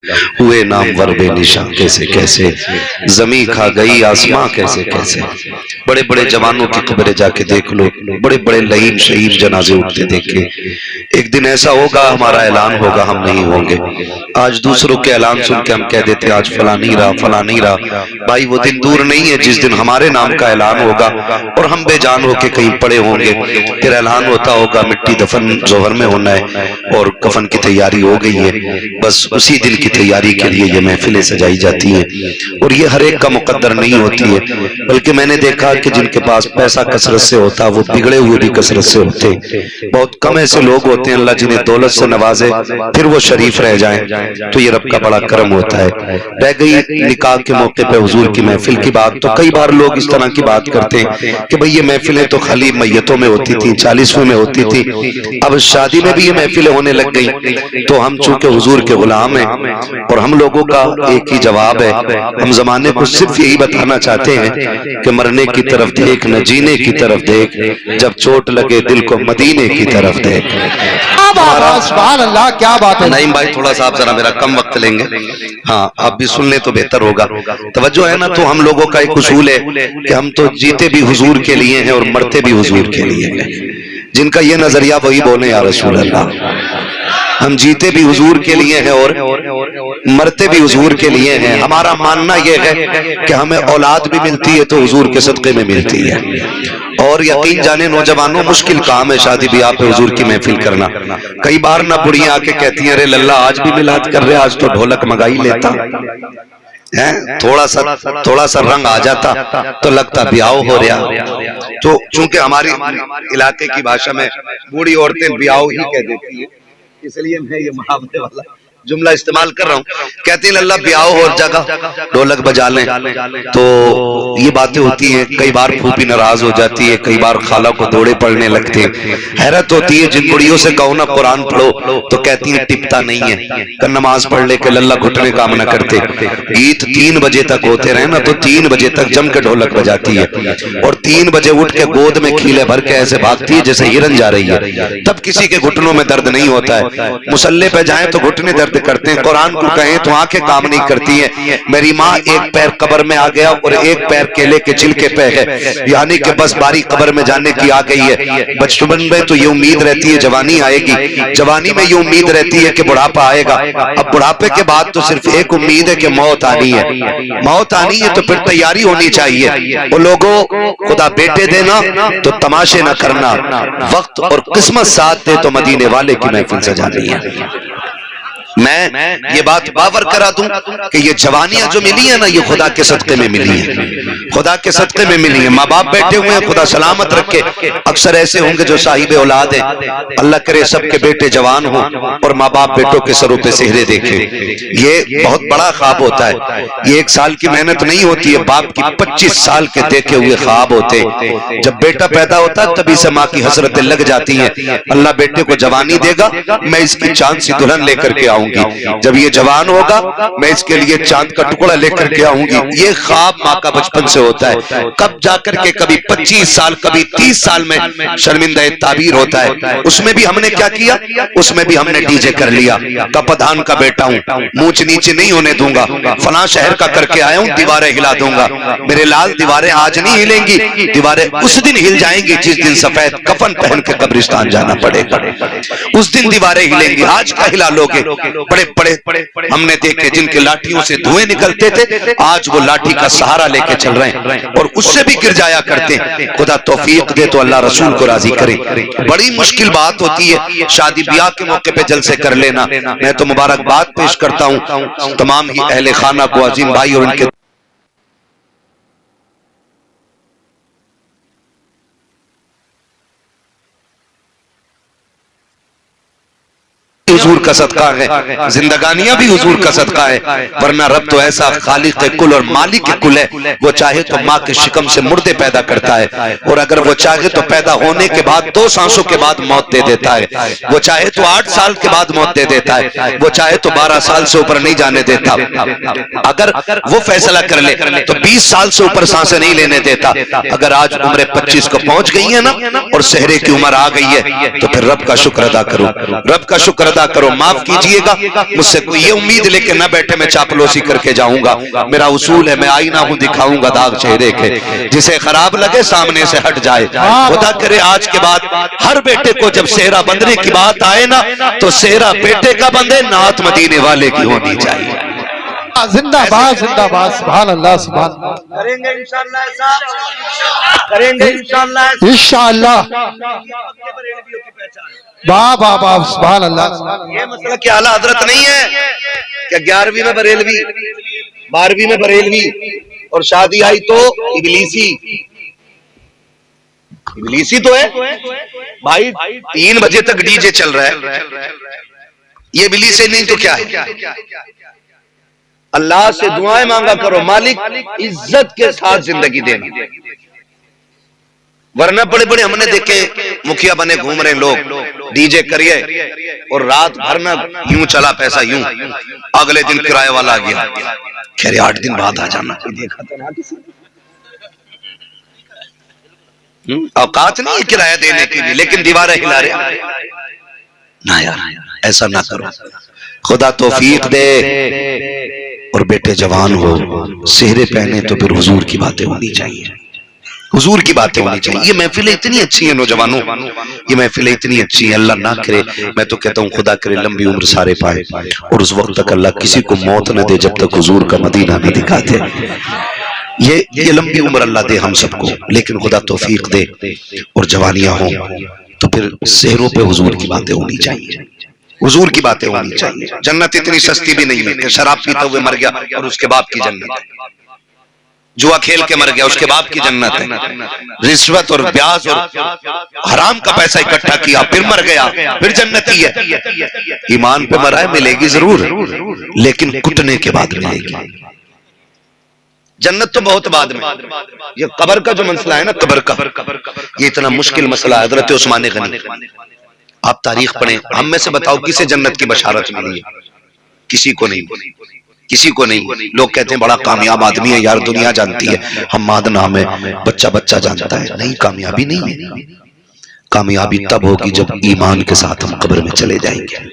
हुए नामवर बेनिशां कैसे कैसे, जमी खा गई आसमां कैसे कैसे। बड़े बड़े जवानों की कब्रें जाके देख लो, बड़े बड़े लईम शहीद जनाजे उठते देखे। एक दिन ऐसा होगा हमारा ऐलान होगा, हम नहीं होंगे। आज दूसरों के ऐलान सुन के हम कह देते आज फला नहीं रहा, फला नहीं रहा। भाई वो दिन दूर नहीं है जिस दिन हमारे नाम का ऐलान होगा और हम बेजान होके कहीं पड़े होंगे। फिर ऐलान होता होगा मिट्टी दफन जोहर में होना है और कफन की तैयारी हो गई है। बस उसी दिन की तैयारी के लिए ये महफिलें सजाई जाती हैं और ये हर एक का मुकद्दर नहीं होती है। बल्कि मैंने देखा कि जिनके पास पैसा कसरत से होता वो बिगड़े हुए भी कसरत से होते। बहुत कम ऐसे लोग होते हैं अल्लाह जिन्हें दौलत से नवाजे फिर वो शरीफ रह जाएं, तो ये रब का बड़ा करम होता है। रह गई निकाह के मौके पे हुजूर की महफिल की बात, तो कई बार लोग इस तरह की बात करते हैं कि भाई ये महफिलें तो खाली मैयतों में होती थी, 40वें में होती थी, अब शादी में भी ये महफिलें होने लग गई। तो हम चूंकि हुजूर के गुलाम हैं और हम लोगों का एक ही जवाब है, हम जमाने को सिर्फ यही बताना चाहते हैं कि मरने की तरफ देख न जीने की तरफ देख, जब चोट लगे दिल को मदीने की तरफ देख। सुभान अल्लाह, क्या बात है। नईम भाई थोड़ा सा आप जरा मेरा कम वक्त लेंगे, हाँ आप भी सुन ले तो बेहतर होगा। तवज्जो है ना। तो हम लोगों का एक उसूल है कि हम तो जीते भी हुजूर के लिए हैं और मरते भी हुजूर के लिए हैं। जिनका ये नजरिया वही बोले या रसूल अल्लाह। हम जीते भी हुजूर के लिए हैं और मरते भी हुजूर के लिए हैं। हमारा मानना यह है कि हमें औलाद भी मिलती है तो हुजूर के सदक़े में मिलती है। और यकीन जाने नौजवानों, मुश्किल काम है शादी ब्याह पे हुजूर की महफिल करना। कई बार ना बुढ़ियां आके कहती हैं अरे लल्ला आज भी मिलाद कर रहे, आज तो ढोलक मंगाई लेता है, थोड़ा सा रंग आ जाता तो लगता ब्याह हो रहा। तो चूंकि हमारी इलाके की भाषा में बूढ़ी औरतें ब्याह ही कह देती है, इसलिए मैं ये मुहावरे वाला जुमला इस्तेमाल कर रहा हूँ। कहते हैं अल्लाह ब्याह और जगह ढोलक बजा लें, तो ये बातें होती हैं। कई बार फूफी नाराज हो जाती है, कई बार खाला को दौड़े पड़ने लगते हैं। हैरत होती है जिन बुढ़ियों से कहो ना कुरान पढ़ो तो कहती है टिपता नहीं है, कर नमाज पढ़ ले के लल्ला घुटने काम न करते। गीत 3 बजे तक होते रहे ना तो 3 बजे तक जम के ढोलक बजाती है और 3 बजे उठ के गोद में खीले भर के ऐसे भागती है जैसे हिरन जा रही है। तब किसी के घुटनों में दर्द नहीं होता है। मुसल्ले पे जाए तो घुटने दर्द करते हैं, कुरान को कहें तो आंखें काम नहीं करती हैं। मेरी माँ एक पैर कब्र में आ गया और एक पैर केले के छिलके पे है, यानी कि बस बारी कब्र में जाने की आ गई है। बचपन में तो ये उम्मीद रहती है जवानी आएगी, जवानी में ये उम्मीद रहती है कि बुढ़ापा आएगा। अब बुढ़ापे के बाद तो सिर्फ एक उम्मीद है कि मौत आनी है। मौत आनी है तो फिर तैयारी होनी चाहिए। वो लोगों खुदा बेटे देना तो तमाशे न करना, वक्त और किस्मत साथ दे तो मदीने वाले की महफिल सजानी है। मैं ये बात बावर करा दूं कि ये जवानियां जो मिली है ना ये खुदा के सदक़े में मिली है, खुदा के सदक़े में मिली है। माँ बाप बैठे हुए हैं, खुदा सलामत रखे। अक्सर ऐसे होंगे जो साहिब औलाद है, अल्लाह करे सबके बेटे जवान हो और माँ बाप बेटों के सरों पे सेहरे देखे। ये बहुत बड़ा ख्वाब होता है। ये 1 साल की मेहनत नहीं होती है, बाप की 25 साल के देखे हुए ख्वाब होते। जब बेटा पैदा होता है तभी से माँ की हसरतें लग जाती हैं। अल्लाह बेटे को जवानी देगा, मैं इसकी चांद सी दुल्हन लेकर के आऊंगी। जब ये जवान होगा मैं इसके लिए चांद का टुकड़ा लेकर के आऊंगी। ये ख्वाब माँ का बचपन से होता है। कब जाकर के कभी 25 साल कभी 30 साल में शर्मिंदा ताबीर होता है। उसमें भी हमने क्या किया, उसमें भी हमने डीजे कर लिया। कपधान का बेटा हूँ, ऊंच नीचे नहीं होने दूंगा, फलां शहर का करके आया हूँ, दीवारें हिला दूंगा। मेरे लाल दीवारें आज नहीं हिलेंगी, दीवारें उस दिन हिल जाएंगी जिस दिन सफेद कफन पहन के कब्रिस्तान जाना पड़ेगा। उस दिन दीवारें हिलेंगी, आज क्या हिला लोगे। बड़े बड़े हमने देखे जिनके लाठियों से धुएं निकलते थे, आज वो लाठी का सहारा लेके चल रहे हैं और उससे भी गिर जाया करते हैं। खुदा तौफीक दे तो अल्लाह रसूल को राजी करे। बड़ी मुश्किल बात होती है शादी ब्याह के मौके पे जलसे कर लेना। मैं तो मुबारकबाद पेश करता हूँ तमाम ही अहले खाना को, अजीम भाई और उनके हुजूर का सदका है, जिंदगानियां भी हुजूर का सदका है। वरना रब तो ऐसा खालिक कुल और मालिक कुल है, वो चाहे तो माँ के शिकम से मुर्दे पैदा करता है और अगर वो चाहे तो पैदा होने के बाद 2 सांसों के बाद मौत दे देता है। वो चाहे तो 8 साल के बाद मौत दे देता है, वो चाहे तो 12 साल से ऊपर नहीं जाने देता। अगर वो फैसला कर ले तो 20 साल से ऊपर सांसें नहीं लेने देता। अगर आज उम्र 25 को पहुंच गई है ना और सेहरे की उम्र आ गई है तो फिर रब का शुक्र अदा करो, रब का शुक्र अदा करता करो, माफ कीजिएगा, मुझसे कोई ये उम्मीद लेके न बैठे मैं चापलूसी करके जाऊंगा। मेरा उसूल है, मैं आईना हूं, दिखाऊंगा दाग चेहरे के, जिसे खराब लगे सामने से हट जाए। खुदा करे आज के बाद हर बेटे को जब सेहरा बंधने की बात आए ना, तो सेहरा बेटे का बंधे, नात मदीने वाले की होनी चाहिए। जिंदाबाद जिंदाबाद, सुभान अल्लाह सुभान अल्लाह। करेंगे इंशाअल्लाह साहब, करेंगे इंशाअल्लाह। इंशाअल्लाह, वाह वाह वाह, सुभान अल्लाह। ये मसला क्या आला हजरत नहीं है क्या? 11वीं में बरेलवी, 12वीं में बरेलवी, और शादी आई तो इबलीसी। इबलीसी तो है भाई, 3 बजे तक डीजे चल रहा है, ये इबलीसी नहीं तो क्या है? अल्लाह से दुआएं मांगा करो, मालिक इज्जत के साथ जिंदगी देना, वरना बड़े बड़े हमने देखे मुखिया बने घूम रहे लोग, डीजे करिए और रात भर ना यूं चला पैसा यूं, अगले दिन किराए वाला आ गया, कह रहे 8 दिन बाद आ जाना। देखा तो ना किसी औकात नहीं है किराया देने की भी, लेकिन दीवारें हिला रहे ना। यार ऐसा ना करो, खुदा तौफीक दे। और बेटे जवान हो, सेहरे पहने तो फिर हुजूर की बातें होनी चाहिए, हुजूर की बातें होनी चाहिए। ये महफिलें इतनी अच्छी हैं नौजवानों, ये महफिलें इतनी अच्छी हैं, अल्लाह ना करे, मैं तो कहता हूँ खुदा करे लंबी उम्र सारे पाए, और उस वक्त तक अल्लाह किसी को मौत न दे जब तक हुजूर का मदीना न दिखाते। ये लंबी उम्र अल्लाह दे हम सबको, लेकिन खुदा तौफीक दे और जवानियां हो तो फिर सेहरों पे हुजूर की बातें होनी चाहिए, हुजूर की बातें होनी चाहिए। जन्नत इतनी सस्ती भी नहीं है कि शराब पीते हुए मर गया और उसके बाप की जन्नत है, जुआ खेल के मर गया उसके बाप की जन्नत है, रिश्वत और ब्याज और हराम का पैसा इकट्ठा किया फिर मर गया फिर जन्नती है। ईमान पे मरा है, मिलेगी जरूर, लेकिन कुटने के बाद मिलेगी। जन्नत तो बहुत बाद में, ये कब्र का जो मसला है ना, कब्र का, ये इतना मुश्किल मसला है। हजरत उस्मान गनी, आप तारीख पढ़ें, हम में से बताओ किसे जन्नत की बशारत मिली है? किसी को नहीं, किसी को नहीं। लोग कहते हैं बड़ा कामयाब आदमी है यार, दुनिया जानती है, हम माद नाम है, बच्चा बच्चा जानता है। नहीं, कामयाबी नहीं है, कामयाबी तब होगी जब ईमान के साथ हम कब्र में चले जाएंगे।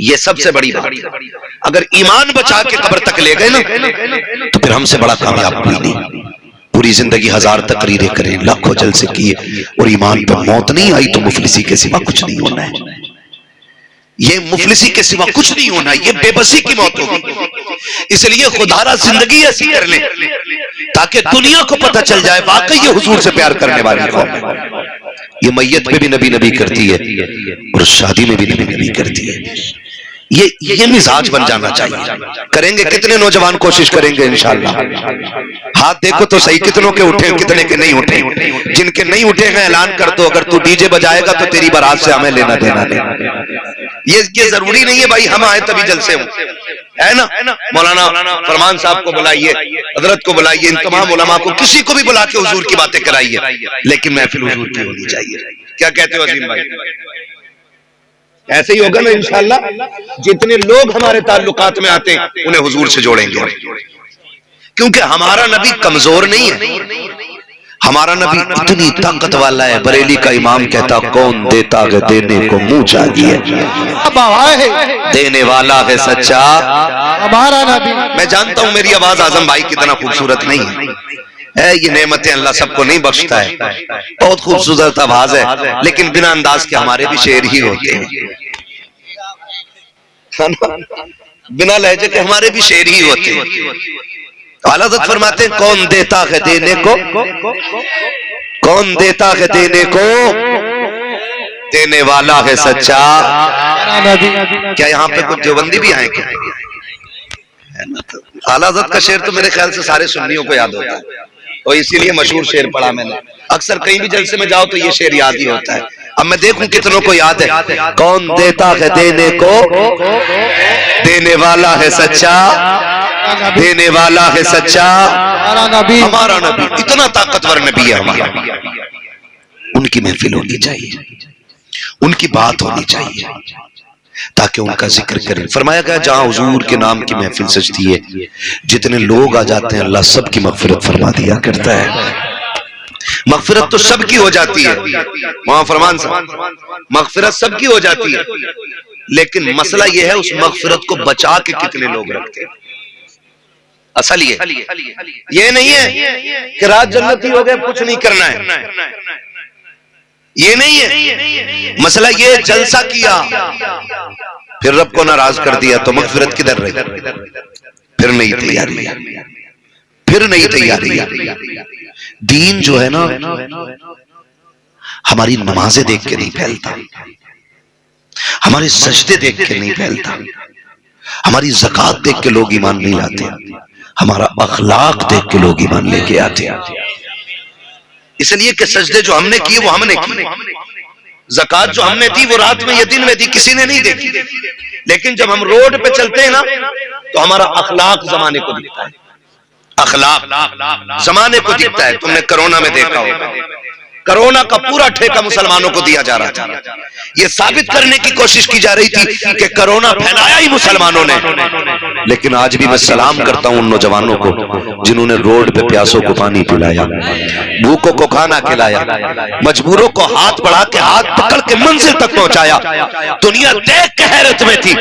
ये सबसे बड़ी बात, अगर ईमान बचा के कब्र तक ले गए ना, तो फिर हमसे बड़ा कामयाब कोई नहीं। पूरी जिंदगी 1000 तकरीरें करें, लाखों जलसे किए, और ईमान पर मौत नहीं आई तो मुफलिसी के सिवा कुछ नहीं होना है। ये मुफलिसी के सिवा कुछ नहीं होना, ये बेबसी की मौत होगी। इसलिए खुदारा जिंदगी ऐसी कर ले ताकि दुनिया को पता चल जाए वाकई ये हुजूर से प्यार करने वाली कौम है। ये मैयत पे भी नबी नबी करती है और शादी में भी नबी नबी करती है। ये मिजाज बन जाना चाहिए। करेंगे कितने नौजवान कोशिश करेंगे इंशाअल्लाह? हाथ देखो तो सही, कितनों के उठे, कितने के नहीं उठे। जिनके नहीं उठे हैं ऐलान कर दो, अगर तू डीजे बजाएगा तो तेरी बारात से हमें लेना देना नहीं। ये जरूरी नहीं है भाई हम आए तभी जलसे हो, है ना? मौलाना फरमान साहब को बुलाइए, हजरत को बुलाइए, इन तमाम उलमा को, किसी को भी बुला के हुजूर की बातें कराइए, लेकिन महफिल हुजूर की होनी चाहिए। क्या कहते हो अजीम भाई? ऐसे ही होगा ना इंशाअल्लाह। जितने लोग हमारे ताल्लुकात में आते हैं उन्हें हुजूर से जोड़ेंगे, क्योंकि हमारा नबी कमजोर नहीं है, हमारा नबी इतनी ताकत वाला है। बरेली का इमाम कहता कौन देता है देने को मुंह चाहिए, देने वाला है सच्चा हमारा नबी। मैं जानता हूं मेरी आवाज आजम भाई कितना खूबसूरत नहीं है, ये नेमतें अल्लाह सबको नहीं बख्शता है, बहुत खूबसूरत आवाज है, लेकिन बिना अंदाज के हमारे भी शेर ही होते हैं, बिना लहजे के हमारे भी शेर ही होते हैं। आला हज़रत फरमाते हैं कौन देता है देने को, कौन देता है देने को, देने वाला है सच्चा। क्या यहाँ पे कुछ देवबंदी भी आए क्या? आला हज़रत का शेर तो मेरे ख्याल से सारे सुन्नियों को याद होता है, और इसीलिए मशहूर शेर पढ़ा मैंने। अक्सर कहीं भी जलसे में जाओ तो ये शेर याद ही होता है। अब मैं देखूं कितनों को याद है। कौन देता है देने को, देने वाला है सच्चा, देने वाला है सच्चा हमारा नबी। इतना ताकतवर नबी है हमारा। उनकी महफिल होनी चाहिए, उनकी बात होनी चाहिए, ताकि उनका जिक्र करें। फरमाया गया जहां हुजूर के नाम की महफिल सजती है, जितने लोग आ जाते हैं अल्लाह सबकी मगफिरत फरमा दिया करता है। मगफिरत तो सबकी हो जाती है, वहां फरमान साहब, मगफिरत सबकी हो जाती है, लेकिन मसला यह है उस मगफिरत को बचा के कितने लोग रखते हैं। असल ये नहीं है कि रात जन्नती हो गए कुछ नहीं करना है, ये नहीं है मसला। ये जलसा किया फिर रब को नाराज कर दिया तो मगफिरत किधर रही? फिर नहीं तैयारी, फिर नहीं तैयारी। दीन जो है ना हमारी नमाजें देख के नहीं फैलता, हमारे सजदे देख के नहीं फैलता, हमारी ज़कात देख के लोग ईमान नहीं लाते, हमारा अखलाक देख के लोग ईमान लेके आते। इसलिए कि सजदे जो हमने किए वो हमने किए, ज़कात जो हमने दी वो रात में या दिन में दी, किसी ने नहीं देखी। लेकिन जब हम रोड पे चलते हैं ना तो हमारा अखलाक जमाने को दिखता है, अखलाक जमाने को दिखता है। तुमने कोरोना में देखा होगा, कोरोना का पूरा ठेका मुसलमानों को दिया जा रहा था। यह साबित करने की कोशिश की जा रही थी कि कोरोना फैलाया ही मुसलमानों ने। लेकिन आज भी मैं सलाम करता हूं उन नौजवानों को जिन्होंने रोड पे प्यासों को पानी पिलाया, भूखों को खाना खिलाया, मजबूरों को हाथ बढ़ा के हाथ पकड़ के मंजिल तक पहुंचाया। दुनिया देख के हैरत में थी,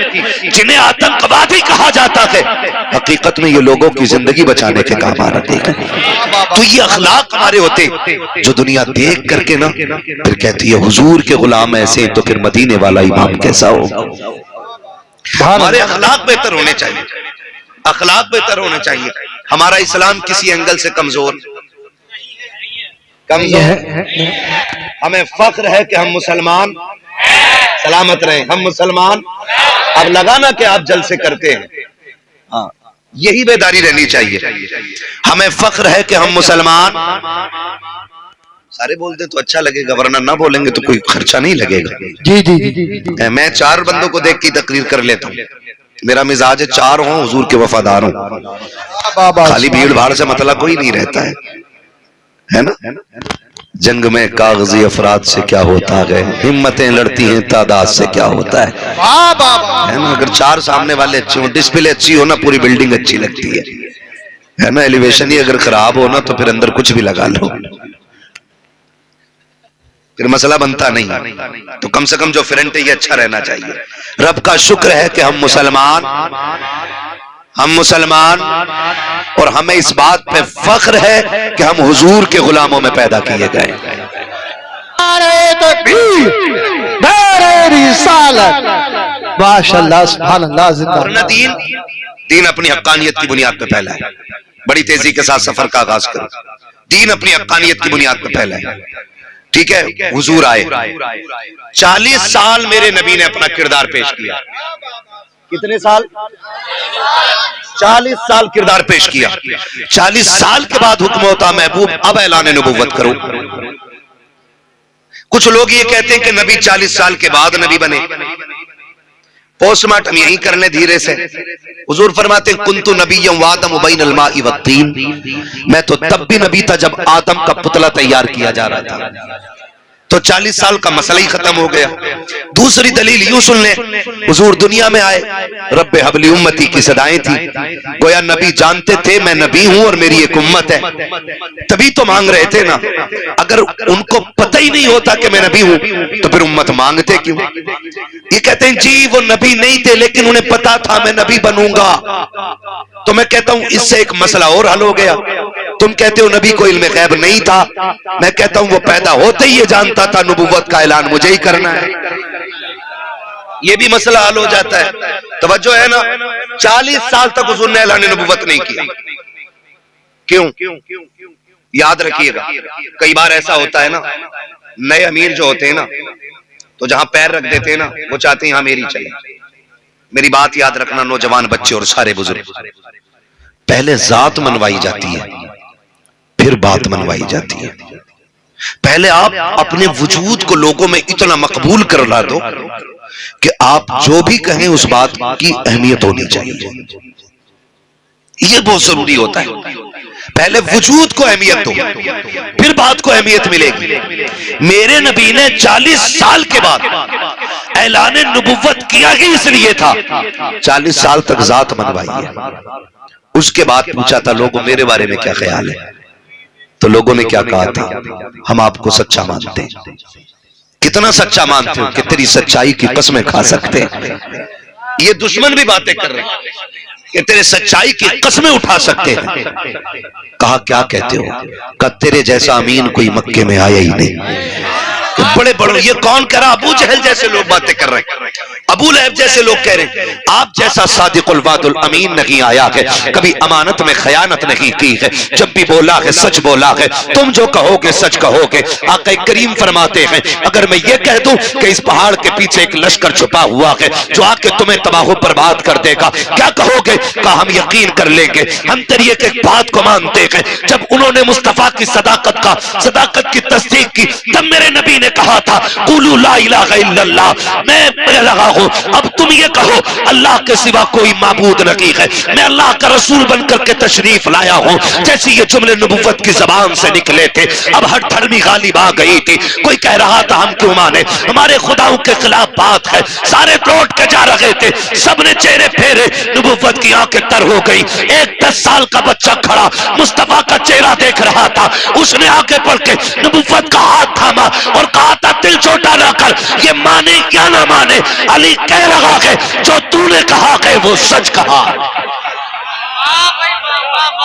जिन्हें आतंकवादी कहा जाता है हकीकत में ये लोगों की जिंदगी बचाने के काम आ रहे थे। तो ये अखलाक हमारे होते जो दुनिया देख करके ना फिर कहती है हुजूर के गुलाम ऐसे तो फिर मदीने वाला इमाम कैसा हो। हमारे अखलाक बेहतर होने चाहिए, अखलाक बेहतर होने चाहिए। हमारा इस्लाम किसी एंगल से कमजोर हमें फख्र है कि हम मुसलमान, सलामत रहे हम मुसलमान। अब लगाना कि आप जलसे करते हैं, हाँ यही बेदारी रहनी चाहिए। हमें फख्र है कि हम मुसलमान। सारे बोल दे तो अच्छा लगेगा, वरना ना बोलेंगे तो कोई खर्चा नहीं लगेगा। जी जी जी। मैं 4 बंदों को देख के तकरीर कर लेता हूँ, मेरा मिजाज है 4 हों हुजूर के वफादार हों। खाली भीड़ भाड़ से मतलब कोई नहीं रहता है ना। जंग में कागजी अफराद से क्या होता है, हिम्मतें लड़ती हैं तादाद से क्या होता है ना। अगर 4 सामने वाले अच्छे हो, डिस्प्ले अच्छी हो ना, पूरी बिल्डिंग अच्छी लगती है ना। एलिवेशन ही अगर खराब हो ना तो फिर अंदर कुछ भी लगा लो, फिर मसला बनता नहीं। तो कम से कम जो फ्रंट है ये अच्छा रहना चाहिए। रब का शुक्र है कि हम मुसलमान और हमें इस बात पे फख्र है कि हम हुजूर के गुलामों में पैदा किए गए। माशाअल्लाह सुभान अल्लाह जिंदा। दीन अपनी हक्कानियत की बुनियाद पे फैला है। बड़ी तेजी के साथ सफर का आगाज करो। दीन अपनी हक्कानियत की बुनियाद पे फैला है, ठीक है। हुजूर आए, 40 साल मेरे नबी ने अपना किरदार पेश किया। कितने साल? 40 साल किरदार पेश किया। 40 साल के बाद हुक्म होता महबूब अब ऐलान नबुव्वत करो। कुछ लोग ये कहते हैं कि नबी 40 साल के बाद नबी बने। पोस्टमार्टम यही कर ले धीरे से। हुजूर फरमाते कुंतु नबिय्यम वादम बैनल माइ वत्तीन, मैं तो तब भी नबी था जब आदम का पुतला तैयार किया जा रहा था। तो 40 साल का मसला ही खत्म हो गया। दूसरी दलील यूं सुन ले, हुजूर दुनिया में आए, रब्बे हबली उम्मती की सदाएं थी। गोया नबी जानते थे मैं नबी हूं और मेरी एक उम्मत है, तभी तो मांग रहे थे ना। अगर उनको पता ही नहीं होता कि मैं नबी हूं तो फिर उम्मत मांगते क्यों? ये कहते हैं जी वो नबी नहीं थे लेकिन उन्हें पता था मैं नबी बनूंगा। तो मैं कहता हूं इससे एक मसला और हल हो गया। तुम कहते हो नबी को इल्म गैब नहीं था, मैं कहता हूं वो पैदा होते ही ये जानता था नबुव्वत का ऐलान मुझे ही करना है। ये भी मसला हल हो जाता है। तवज्जो है ना। 40 साल तक हुजूर ने ऐलान नबुव्वत नहीं किया। क्यों? याद रखिएगा, कई बार ऐसा होता है ना, नए अमीर जो होते हैं ना तो जहां पैर रख देते हैं ना वो चाहते हैं यहां मेरी चले। मेरी बात याद रखना नौजवान बच्चे और सारे बुजुर्ग, पहले जात मनवाई जाती है फिर बात मनवाई जाती है। पहले आप अपने वजूद को लोगों में इतना मकबूल करवा दो कि आप जो भी कहें उस बात की अहमियत होनी चाहिए। ये बहुत जरूरी होता है। पहले वजूद को अहमियत दो फिर बात को अहमियत मिलेगी। मेरे नबी ने 40 साल के बाद ऐलान नबुव्वत किया ही इसलिए था 40 साल तक जात मनवाई है। उसके बाद पूछा था लोगों मेरे बारे में क्या ख्याल है, तो लोगों ने क्या कहा था, हम आपको सच्चा मानते हैं। कितना सच्चा मानते हो कि तेरी सच्चाई की कसमें खा सकते हैं। ये दुश्मन भी बातें कर रहे हैं कि तेरे सच्चाई की कसमें उठा सकते हैं। कहा क्या कहते हो? कहा तेरे जैसा अमीन कोई मक्के में आया ही नहीं। बड़े बड़े ये कौन कह रहा? अबू जहल जैसे लोग बातें कर रहे हैं, अबू लहब जैसे लोग कह रहे हैं आप जैसा सादिकुल वादुल अमीन नहीं आया है, कभी अमानत में खयानत नहीं की है, जब भी बोला है सच बोला है, तुम जो कहोगे सच कहोगे। आका करीम फरमाते हैं अगर मैं ये कह दूं कि इस पहाड़ के पीछे एक लश्कर छुपा हुआ है जो आके तुम्हें तबाह बर्बाद कर देगा, क्या कहोगे? कहा हम यकीन कर लेंगे, हम तेरी एक एक बात को मानते हैं। जब उन्होंने मुस्तफा की सदाकत की तस्दीक की, तब मेरे नबी ने कहा था कुलू ला इलाहा इल्लल्लाह, मैं लगा हूं, अब तुम ये कहो अल्लाह के सिवा कोई माबूद नहीं है, मैं अल्लाह का रसूल बनकर के तशरीफ लाया हूं। जैसे ये जुमले नबुव्वत की जबान से निकले थे, अब हर धर्मी गालिब आ गई थी। कोई कह रहा था हम क्यों माने, हमारे खुदाओं के खिलाफ बात है, सारे लौट के जा रहे थे, सबने चेहरे फेरे, नबुव्वत की आंखें तर हो गई। एक 10 साल का बच्चा खड़ा मुस्तफा का चेहरा देख रहा था, उसने आगे बढ़ के नबुव्वत का हाथ थामा और कहा था दिल छोटा ना कर, ये माने या ना माने, अली कह रहा है जो तूने कहा है वो सच कहा।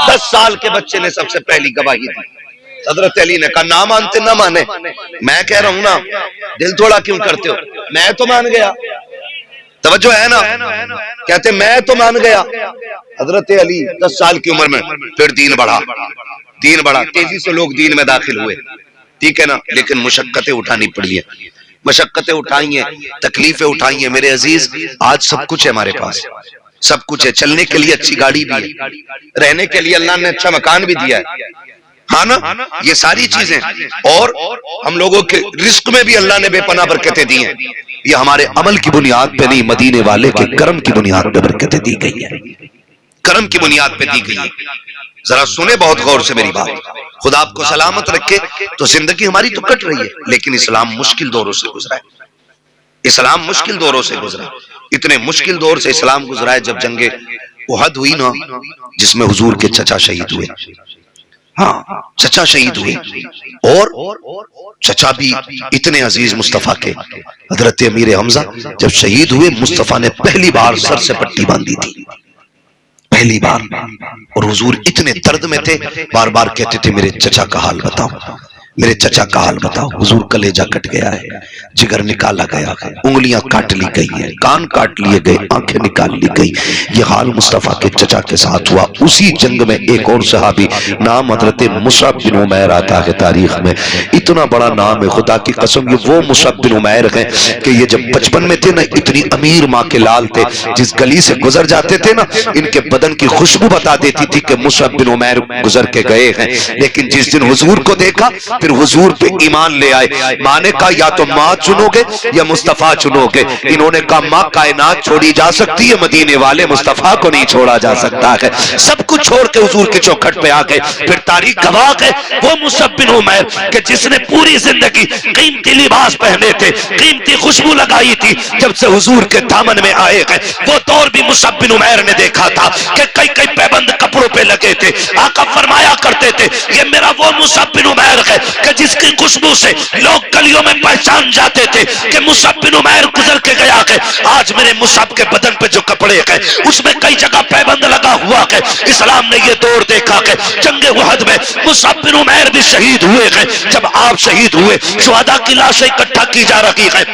10 साल के बच्चे ने सबसे पहली गवाही दी। हजरत अली ने कहा ना मानते ना माने, मैं कह रहा हूं ना, दिल थोड़ा क्यों करते हो, मैं तो मान गया। तवज्जो है ना, कहते मैं तो मान गया। हजरत अली 10 साल की उम्र में फिर दीन बढ़ा, तेजी से लोग दीन में दाखिल हुए, ठीक है ना, लेकिन मुशक्कतें उठानी पड़ी है, मशक्कतें उठाई हैं, तकलीफें उठाई हैं। मेरे अजीज आज सब कुछ है हमारे पास, सब कुछ है, चलने के लिए अच्छी गाड़ी भी है, रहने के लिए अल्लाह ने अच्छा मकान भी दिया है, हाँ ना, ये सारी चीजें, और हम लोगों के रिस्क में भी अल्लाह ने बेपनाह बरकतें दी हैं। ये हमारे अमल की बुनियाद पे नहीं, मदीने वाले के करम की बुनियाद पे बरकतें दी गई है, करम की बुनियाद पे दी गई है। जरा सुने बहुत गौर से मेरी बात, खुदा आपको सलामत रखे। तो जिंदगी हमारी तो कट रही है, लेकिन इस्लाम मुश्किल दौरों से गुजरा है, इस्लाम मुश्किल दौरों से गुजरा, इतने मुश्किल दौर से इस्लाम गुजरा है। जब जंगे उहद हुई ना, जिसमें हुजूर के चचा शहीद हुए, हाँ चचा शहीद हुए, और चचा भी इतने अजीज मुस्तफा के, हजरत अमीर हमजा जब शहीद हुए, मुस्तफा ने पहली बार सर से पट्टी बांधी थी, पहली बार, और हुजूर इतने दर्द में थे, बार बार कहते थे मेरे चचा का हाल बताओ, मेरे चचा का हाल बताओ। हुजूर कलेजा कट गया है, जिगर निकाला गया है, उंगलियां काट ली गई है, कान काट लिए गए, आंखें निकाल ली गई। ये हाल मुस्तफा के चचा के साथ हुआ। उसी जंग में एक और सहाबी नाम हजरत मुसअब बिन उमैर आता है तारीख में, इतना बड़ा नाम है, खुदा की कसम ये वो मुसअब बिन उमैर है कि ये जब बचपन में थे ना, इतनी अमीर माँ के लाल थे, जिस गली से गुजर जाते थे ना, इनके बदन की खुशबू बता देती थी कि मुसअब बिन उमैर गुजर के गए हैं। लेकिन जिस दिन हुजूर को देखा, फिर हुजूर पे ईमान ले आए। माँ ने कहा या तो माँ चुनोगे या मुस्तफा चुनोगे। इन्होंने कहा माँ कायनात छोड़ी जा सकती है, मदीने वाले मुस्तफा को नहीं छोड़ा जा सकता है। सब कुछ छोड़ के हुजूर के चौखट पे आ गए। फिर तारीख गवाह है वो मुसअब बिन उमैर कि जिसने पूरी जिंदगी कीमती लिबास पहने थे, कीमती खुशबू लगाई थी, जब से हुजूर के दामन में आए गए, वो दौर भी मुसअब बिन उमैर ने देखा था कि कई कई पैबंद कपड़ों पे लगे थे। आका फरमाया करते थे ये मेरा वो मुसअब बिन उमैर है कि जिसकी खुशबू से लोग गलियों में पहचान जाते थे कि मुसअब बिन उमैर गुजर के गया है। आज मेरे मुसअब के बदन पे जो कपड़े हैं उसमें कई जगह पैबंद लगा हुआ है। इस्लाम ने ये दौर देखा है, जंगे उहद में मुसअब बिन उमैर भी शहीद हुए हैं। जब आप शहीद हुए, शुहदा की लाशें इकट्ठा की जा रही है,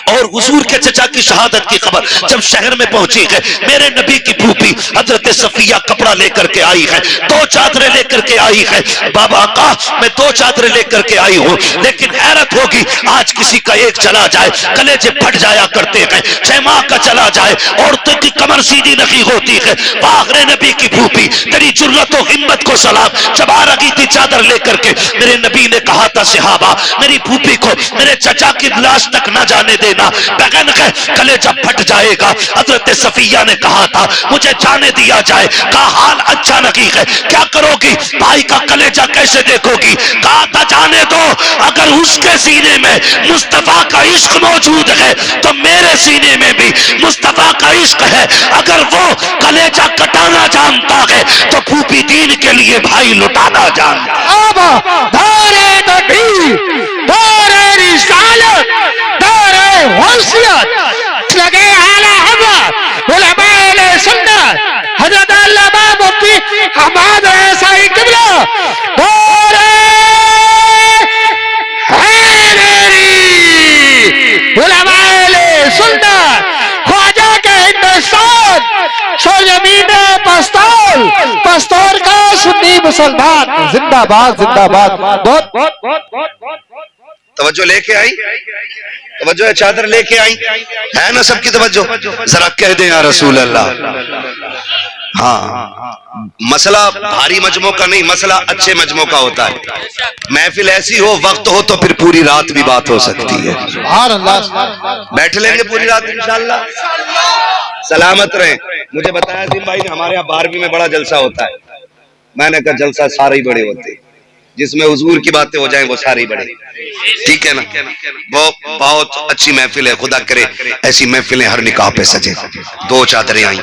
और हुजूर के चचा की शहादत की खबर जब शहर में पहुंची है, मेरे नबी की फूफी हजरत सफिया कपड़ा लेकर के आई है, 2 चादरें लेकर के आई है। बाबा का मैं 2 चादरें लेकर के आई हूं, लेकिन हैरत होगी आज किसी का एक चला जाए, कलेजे फट जाया करते हैं, 6 माह का चला जाए, औरतों की कमर सीधी नहीं होती है। बागरे नबी की फूफी तेरी जुर्रत और हिम्मत को सलाम। जब आ रही थी चादर लेकर के, मेरे नबी ने कहा था सहाबा मेरी फूफी को मेरे चचा की लाश तक न जाने देना, बगन है कलेजा फट जाएगा। हजरत सफिया ने कहा था मुझे जाने दिया जाए, कहा हाल अच्छा नहीं है, क्या करोगी, भाई का कलेजा कैसे देखोगी। कहा था जाने दो, अगर उसके सीने में मुस्तफा का इश्क मौजूद है तो मेरे सीने में भी मुस्तफा का इश्क है। अगर वो कलेजा कटाना जानता है तो फूफी दीन के लिए भाई लुटाना जानता है। अब दारे तकबीर, दारे रिसालत, दारे वसीयत लगे आला हज़रत उलमाए सुन्नत हज़रत अल्लामा मुफ्ती हमाद रज़ाई क़िबला दारे हैदरी उलमाए सुन्नत ख्वाजा के हिंदुस्तान सरजमीन पस्तौल, पस्तौल का सुन्नी मुसलमान जिंदाबाद जिंदाबाद। बहुत तवज्जो लेके आई, तवज्जो है, चादर लेके आई है ना सबकी तवज्जो। जरा कह दे या रसूल अल्लाह। हाँ, मसला भारी मजमों का नहीं, मसला अच्छे मजमों का होता है। महफिल ऐसी हो, वक्त हो तो फिर पूरी रात भी बात हो सकती है। सुभान अल्लाह। बैठ लेंगे पूरी रात इंशाअल्लाह। सलामत रहे। मुझे बताया दिन भाई ने हमारे यहाँ 12वीं में बड़ा जलसा होता है। मैंने कहा जलसा सारे ही बड़े होते हैं, जिसमें हुजूर की बातें हो जाएं वो सारे ही बड़े, ठीक है ना। वो बहुत अच्छी महफिल है, खुदा करे ऐसी महफिलें हर निकाह पे सजे। 2 चादरें आई,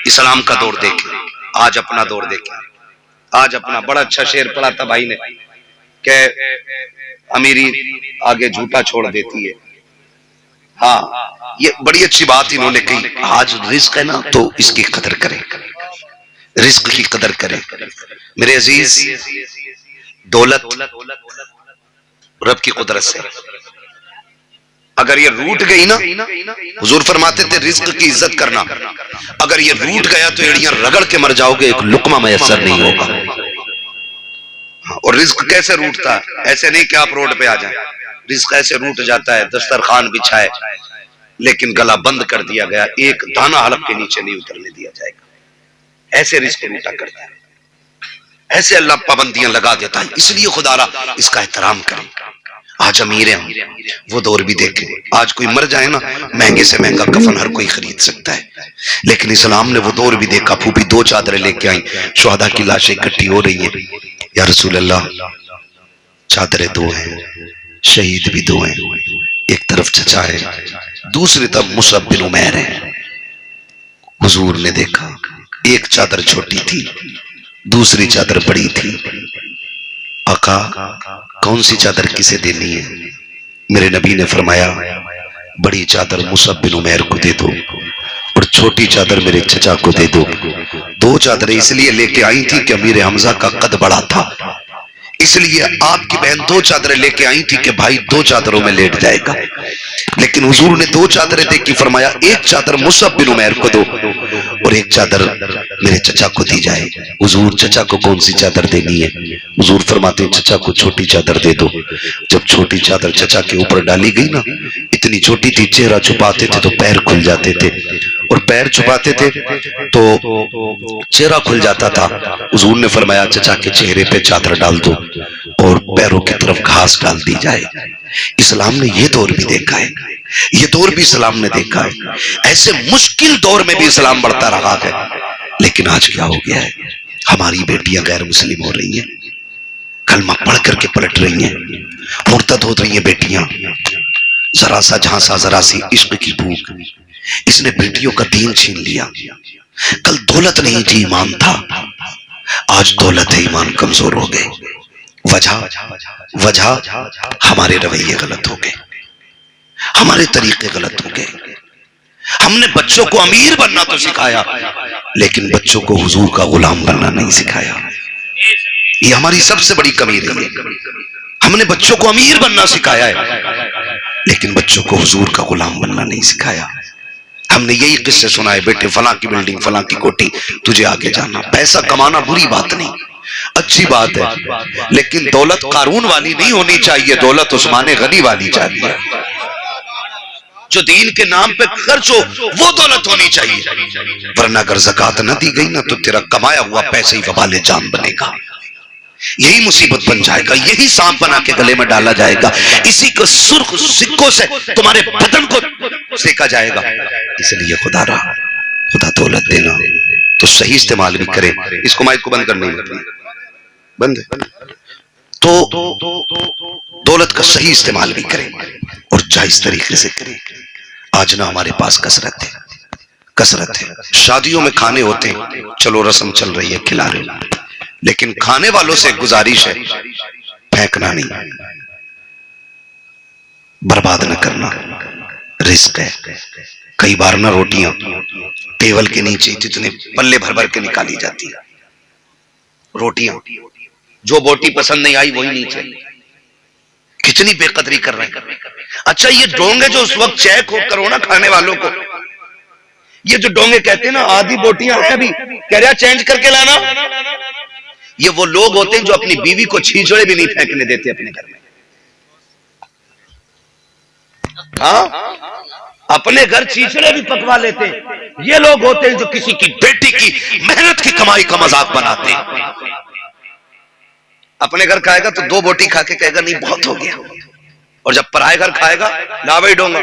इस्लाम का दौर देखे, आज अपना दौर देखे। आज अपना बड़ा अच्छा शेर पढ़ा था भाई ने कि अमीरी आगे झूठा छोड़ देती है। हाँ, ये बड़ी अच्छी बात इन्होंने कही। आज रिस्क है ना तो इसकी कदर करें, रिस्क की कदर करें मेरे अजीज। दौलत रब की कुदरत से अगर ये रूठ गई ना, हुजूर फरमाते थे रिस्क की इज्जत करना, अगर ये रूठ गया तो एड़ियां रगड़ के मर जाओगे, एक लुकमा मैसर नहीं होगा। और रिस्क कैसे रूठता है, ऐसे नहीं कि आप रोड पे आ जाएं। रिस्क ऐसे रूठ जाता है, दस्तरखान बिछाए लेकिन गला बंद कर दिया गया, एक दाना हलक के नीचे नहीं उतरने दिया जाएगा। ऐसे रिस्क रूठा करता है, ऐसे अल्लाह पाबंदियां लगा देता है। इसलिए खुदारा इसका एहतराम करें। आज अमीर हैं, वो दौर भी देखें। आज कोई मर जाए ना, महंगे से महंगा कफन हर कोई खरीद सकता है, लेकिन इस्लाम ने वो दौर भी देखा। फूफी 2 चादरें लेके आई, शुहदा की लाशें इकट्ठी हो रही हैं। या रसूल अल्लाह, चादरें 2 हैं, शहीद भी 2 हैं। एक तरफ चचा है, दूसरी तरफ मुसअब बिन उमैर है। हुजूर ने देखा, एक चादर छोटी थी, दूसरी चादर बड़ी थी। आका, कौन सी चादर किसे देनी है? मेरे नबी ने फरमाया, बड़ी चादर मुसअब बिन उमैर को दे दो और छोटी चादर मेरे चचा को दे दो। 2 चादरें इसलिए लेके आई थी कि अमीर हमजा का कद बड़ा था, इसलिए आपकी बहन 2 चादरें लेके आई थी कि भाई 2 चादरों में लेट जाएगा। लेकिन हुजूर ने 2 चादरें देखी, फरमाया एक चादर मुसअब बिन उमैर को दो और एक चादर मेरे चचा को दी जाए। हुजूर, चचा को कौन सी चादर देनी है? हुजूर फरमाते हैं चचा को छोटी चादर दे दो। जब छोटी चादर चचा के ऊपर डाली गई ना, इतनी छोटी थी, चेहरा छुपाते थे तो पैर खुल जाते थे, और पैर छुपाते थे तो चेहरा खुल जाता था। हुजूर ने फरमाया चचा के चेहरे पे चादर डाल दो और पैरों की तरफ घास डाल दी जाए। इस्लाम ने यह दौर भी देखा है, ये दौर भी इस्लाम ने देखा है। ऐसे मुश्किल दौर में भी इस्लाम बढ़ता रहा है। लेकिन आज क्या हो गया है, हमारी बेटियां गैर मुस्लिम हो रही हैं, कलमा पढ़ करके पलट रही हैं, मुर्तद हो रही हैं बेटियां। जरा सा झांसा, जरा सी इश्क की भूख, इसने बेटियों का दीन छीन लिया। कल दौलत नहीं थी, ईमान था, आज दौलत है, ईमान कमजोर हो गए। वजह हमारे रवैये गलत हो गए, हमारे तरीके गलत हो गए। हमने बच्चों को अमीर बनना तो सिखाया, लेकिन बच्चों को हुजूर का गुलाम बनना नहीं सिखाया। ये हमारी सबसे बड़ी कमी रही है। हमने बच्चों को अमीर बनना सिखाया है, लेकिन बच्चों को हुजूर का गुलाम बनना नहीं सिखाया। हमने यही किस्से सुनाए, बेटे फलां की बिल्डिंग, फलां की कोठी, तुझे आगे जाना। पैसा कमाना बुरी बात नहीं, अच्छी बात है, लेकिन दौलत कारून वाली नहीं होनी चाहिए, दौलत उस्मान गनी वाली चाहिए। जो दीन के नाम पे खर्च हो वो दौलत होनी चाहिए, वरना अगर ज़कात न दी गई ना तो तेरा कमाया हुआ पैसे ही वबाले जान बनेगा। यही मुसीबत बन जाएगा, यही सांप बना के गले में डाला जाएगा, इसी को सुर्ख सिक्कों से तुम्हारे बदन को सेका जाएगा। इसलिए खुदा दौलत देना तो सही इस्तेमाल भी करें। इसको माइक को बंद करने बंद है। तो दौलत का सही इस्तेमाल भी करें और जायज तरीके से करें। आज ना हमारे पास कसरत है, कसरत है। शादियों में खाने होते हैं, चलो रस्म चल रही है, खिला रहे हो, लेकिन खाने वालों से गुजारिश है फेंकना नहीं, बर्बाद न करना। रिस्क है। कई बार ना रोटियां टेबल के नीचे जितने पल्ले भर भर के निकाली जाती है, रोटियां जो बोटी पसंद नहीं आई वही नीचे। कितनी बेकदरी कर रहे हैं। अच्छा ये डोंगे जो उस वक्त चेक करो ना खाने वालों को, ये जो डोंगे कहते हैं ना आधी बोटियां हैं अभी, कह रहा चेंज करके लाना, ये वो लोग होते हैं जो अपनी बीवी को छींचड़े भी नहीं फेंकने देते अपने घर में। हाँ, अपने घर छींचड़े भी पकवा लेते हैं। ये लोग होते हैं जो किसी की बेटी की मेहनत की कमाई का मजाक बनाते हैं। अपने घर खाएगा तो 2 बोटी खा के कहेगा नहीं बहुत हो गया, और जब पराए घर खाएगा लावे डोंगा,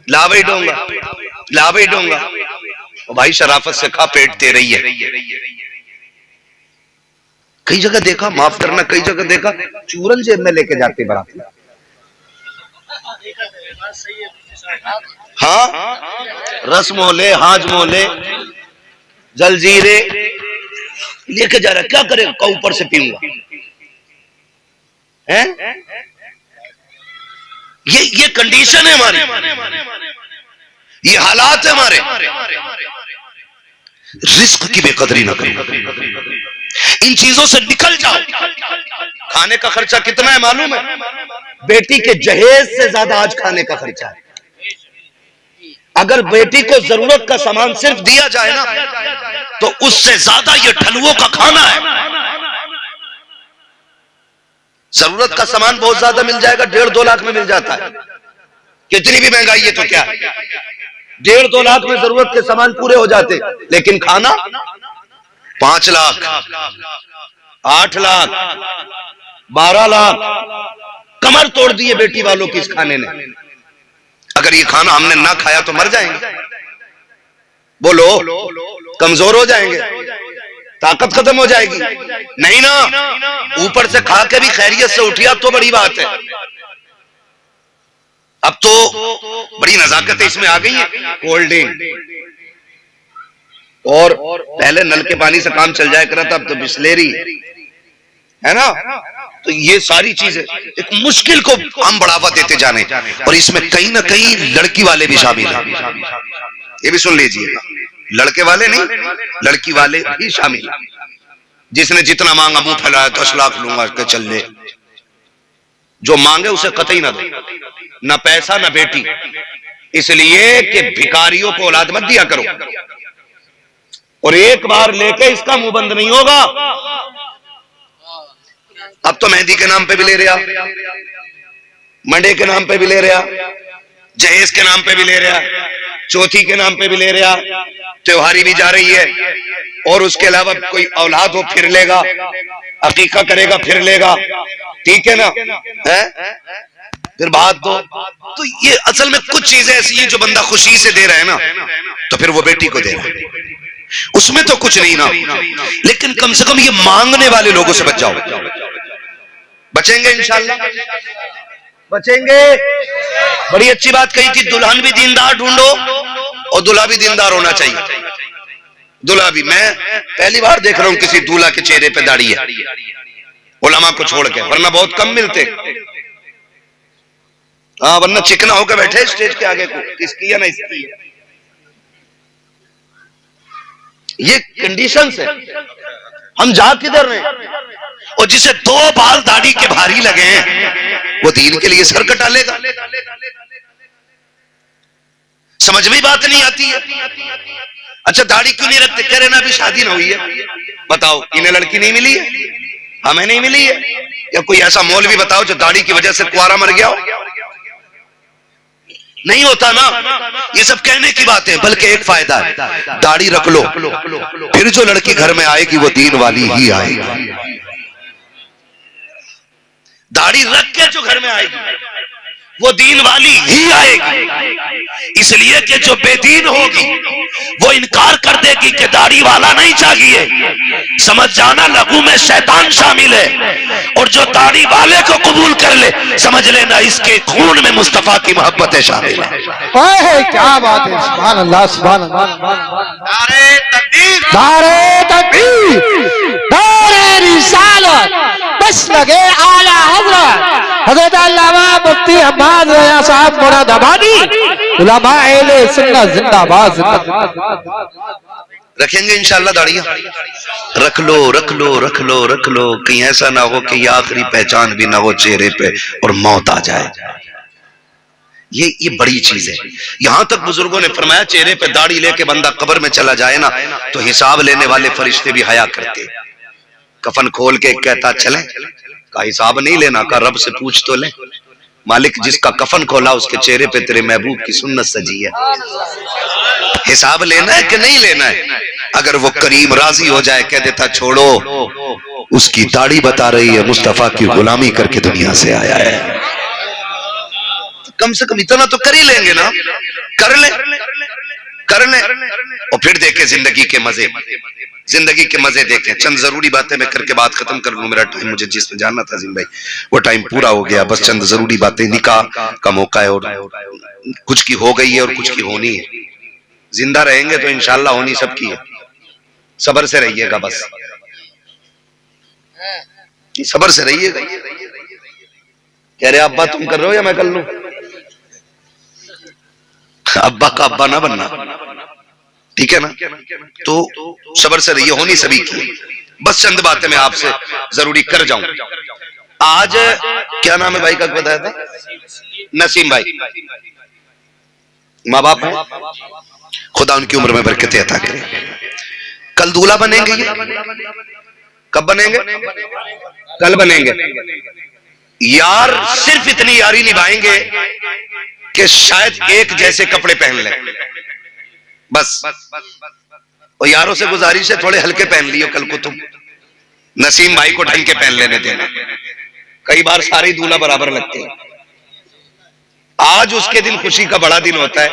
लावे डोंगा, लावे डोंगा। और भाई शराफत से खा, पेट तेरा ही है। कई जगह देखा, माफ करना, कई जगह देखा चूरन जेब में लेके जाते बाराती। हाँ, रस मोले, हाज मोले, जलजीरे लेके जा रहा, क्या करे का ऊपर से पीऊंगा है? ये कंडीशन है हमारी, ये हालात है हमारे। रिस्क की बेकदरी ना करो, इन चीजों से निकल जाओ। खाने का खर्चा कितना है मालूम है? बेटी के जहेज से ज्यादा आज खाने का खर्चा है। अगर बेटी को जरूरत का सामान सिर्फ दिया जाए ना, तो उससे ज्यादा ये ठलुओं का खाना है। जरूरत का सामान बहुत ज्यादा मिल जाएगा, 1.5-2 लाख में मिल जाता है। कितनी भी महंगाई है तो क्या, 1.5-2 लाख में जरूरत के सामान पूरे हो जाते, लेकिन खाना 5 लाख, 8 लाख, 12 लाख कमर तोड़ दी है बेटी वालों की इस खाने ने। अगर ये खाना हमने ना खाया तो मर जाएंगे, बोलो कमजोर हो जाएंगे, ताकत खत्म हो जाएगी। नहीं ना, ऊपर से खा के भी खैरियत से उठिया तो बड़ी बात है। अब तो बड़ी नजाकत इसमें आ गई है, कोल्ड ड्रिंक, और पहले नल के पानी से काम चल जाया करा था, अब तो बिस्लेरी है ना। तो ये सारी चीजें एक मुश्किल को हम बढ़ावा देते जाने, और इसमें कहीं ना कहीं लड़की वाले भी शामिल हैं। ये भी सुन लीजिएगा, लड़के वाले नहीं, लड़की वाले भी शामिल। जिसने जितना मांगा मुंह फैलाया 10 लाख लूंगा के चल ले, जो मांगे उसे कतई ना दो, ना पैसा ना बेटी, इसलिए कि भिखारियों को औलाद मत दिया करो। और एक बार लेके इसका मुंह बंद नहीं होगा। अब तो मेहंदी के नाम पे भी ले रहा, मंडे के नाम पे भी ले रहा, जहेज के नाम पे भी ले रहा, चौथी के नाम पे भी ले रहा, त्योहारी भी जा रही है, और उसके अलावा कोई औलाद हो फिर लेगा, अकीका करेगा फिर लेगा, ठीक है ना, है फिर बात दो। तो ये असल में कुछ चीजें ऐसी हैं जो बंदा खुशी से दे रहा है ना, तो फिर वो बेटी को दे रहा है, उसमें तो कुछ नहीं ना। लेकिन कम से कम ये मांगने वाले लोगों से बच जाओ। बचेंगे इंशाल्लाह, बचेंगे। बड़ी अच्छी बात कही थी, दुल्हन भी दीनदार ढूंढो और दूल्हा भी दीनदार होना चाहिए। दूल्हा भी, मैं पहली बार देख रहा हूं किसी दूल्हा के चेहरे पे दाढ़ी है, उलमा को छोड़ के, वरना बहुत कम मिलते। हाँ, वरना चिकना होकर बैठे स्टेज के आगे को, किसकी है ना इसकी है। ये कंडीशन है, हम जा किधर रहे हैं। और जिसे 2 बाल दाढ़ी के भारी लगे हैं वो दीन के लिए सर कटा लेगा। समझ में बात नहीं आती है। अच्छा दाढ़ी क्यों नहीं रखते, कह रहे ना अभी शादी ना हुई है। बताओ, इन्हें लड़की नहीं मिली है, हमें नहीं मिली है। या कोई ऐसा मौलवी बताओ जो दाढ़ी की वजह से कुआरा मर गया हो। नहीं होता ना। ये सब कहने की बात है, बल्कि एक फायदा है, दाढ़ी रख लो, फिर जो लड़की घर में आएगी वो दीन वाली ही आएगी। दाढ़ी रख के जो घर में आएगी वो दीन वाली ही आएगी। इसलिए कि जो बेदीन होगी वो इनकार कर देगी कि दाढ़ी वाला नहीं चाहिए, समझ जाना लघु में शैतान शामिल है। और जो दाढ़ी वाले को कबूल कर ले, समझ लेना इसके खून में मुस्तफा की मोहब्बतें शामिल है। ओए क्या बात है, सुभान अल्लाह सुभान अल्लाह। नारे तकबीर, नारे तकबीर, नारे रिसालत, बस लगे आला हज़रत हज़रत अल्लामा मुफ्ती अब्बास रज़ा साहब मुरादाबादी, उलमा अहले सुन्नत जिंदाबाद जिंदाबाद। रखेंगे इंशाल्लाह दाढ़ियां, रख लो रख लो रख लो रख लो, कहीं ऐसा ना हो कि ये आखिरी पहचान भी ना हो चेहरे पे और मौत आ जाए। ये बड़ी चीज है। यहां तक बुजुर्गों ने फरमाया चेहरे पे दाढ़ी लेके बंदा कब्र में चला जाए ना तो हिसाब लेने वाले फरिश्ते भी हया करते। कफन खोल के कहता चले का हिसाब नहीं लेना, का रब से पूछ तो ले, मालिक जिसका कफन खोला उसके चेहरे पे तेरे महबूब की सुन्नत सजी है, हिसाब लेना है कि नहीं लेना है। अगर वो करीम राजी हो जाए, कह देता छोड़ो, उसकी दाढ़ी बता रही है मुस्तफा की गुलामी करके दुनिया से आया है, कम से कम इतना तो कर ही लेंगे ना, कर ले और फिर देखे जिंदगी के मजे, जिंदगी के मजे देखें। चंद जरूरी बातें मैं करके बात खत्म कर लूं, मेरा टाइम मुझे जिसमें जानना था जिन भाई वो टाइम पूरा हो गया। बस चंद जरूरी बातें, निकाह का मौका है और कुछ की हो गई है और कुछ की होनी है। जिंदा रहेंगे तो इंशाल्लाह होनी सबकी है, सब्र से रहिएगा, बस सब्र से रहिएगा। कह रहे अब्बा तुम कर रहे हो या मैं कर लूं? अब्बा का अब्बा ना बनना, ठीक है ना? तो सब्र से रहिए, होनी सभी की। बस चंद बातें मैं आपसे जरूरी कर जाऊं। आज क्या नाम है भाई का बताया था? नसीम भाई, माँ बाप है, खुदा उनकी उम्र में बरकतें अता करे। कल दूल्हा बनेंगे, ये कब बनेंगे? कल बनेंगे। यार सिर्फ इतनी यारी निभाएंगे कि शायद एक जैसे कपड़े पहन लें, बस। और यारों से गुजारिश है थोड़े हल्के पहन लियो कल को तुम, नसीम भाई को ढंग के पहन लेने देना। कई बार सारे दूल्हा बराबर लगते हैं। आज उसके दिन खुशी का बड़ा दिन होता है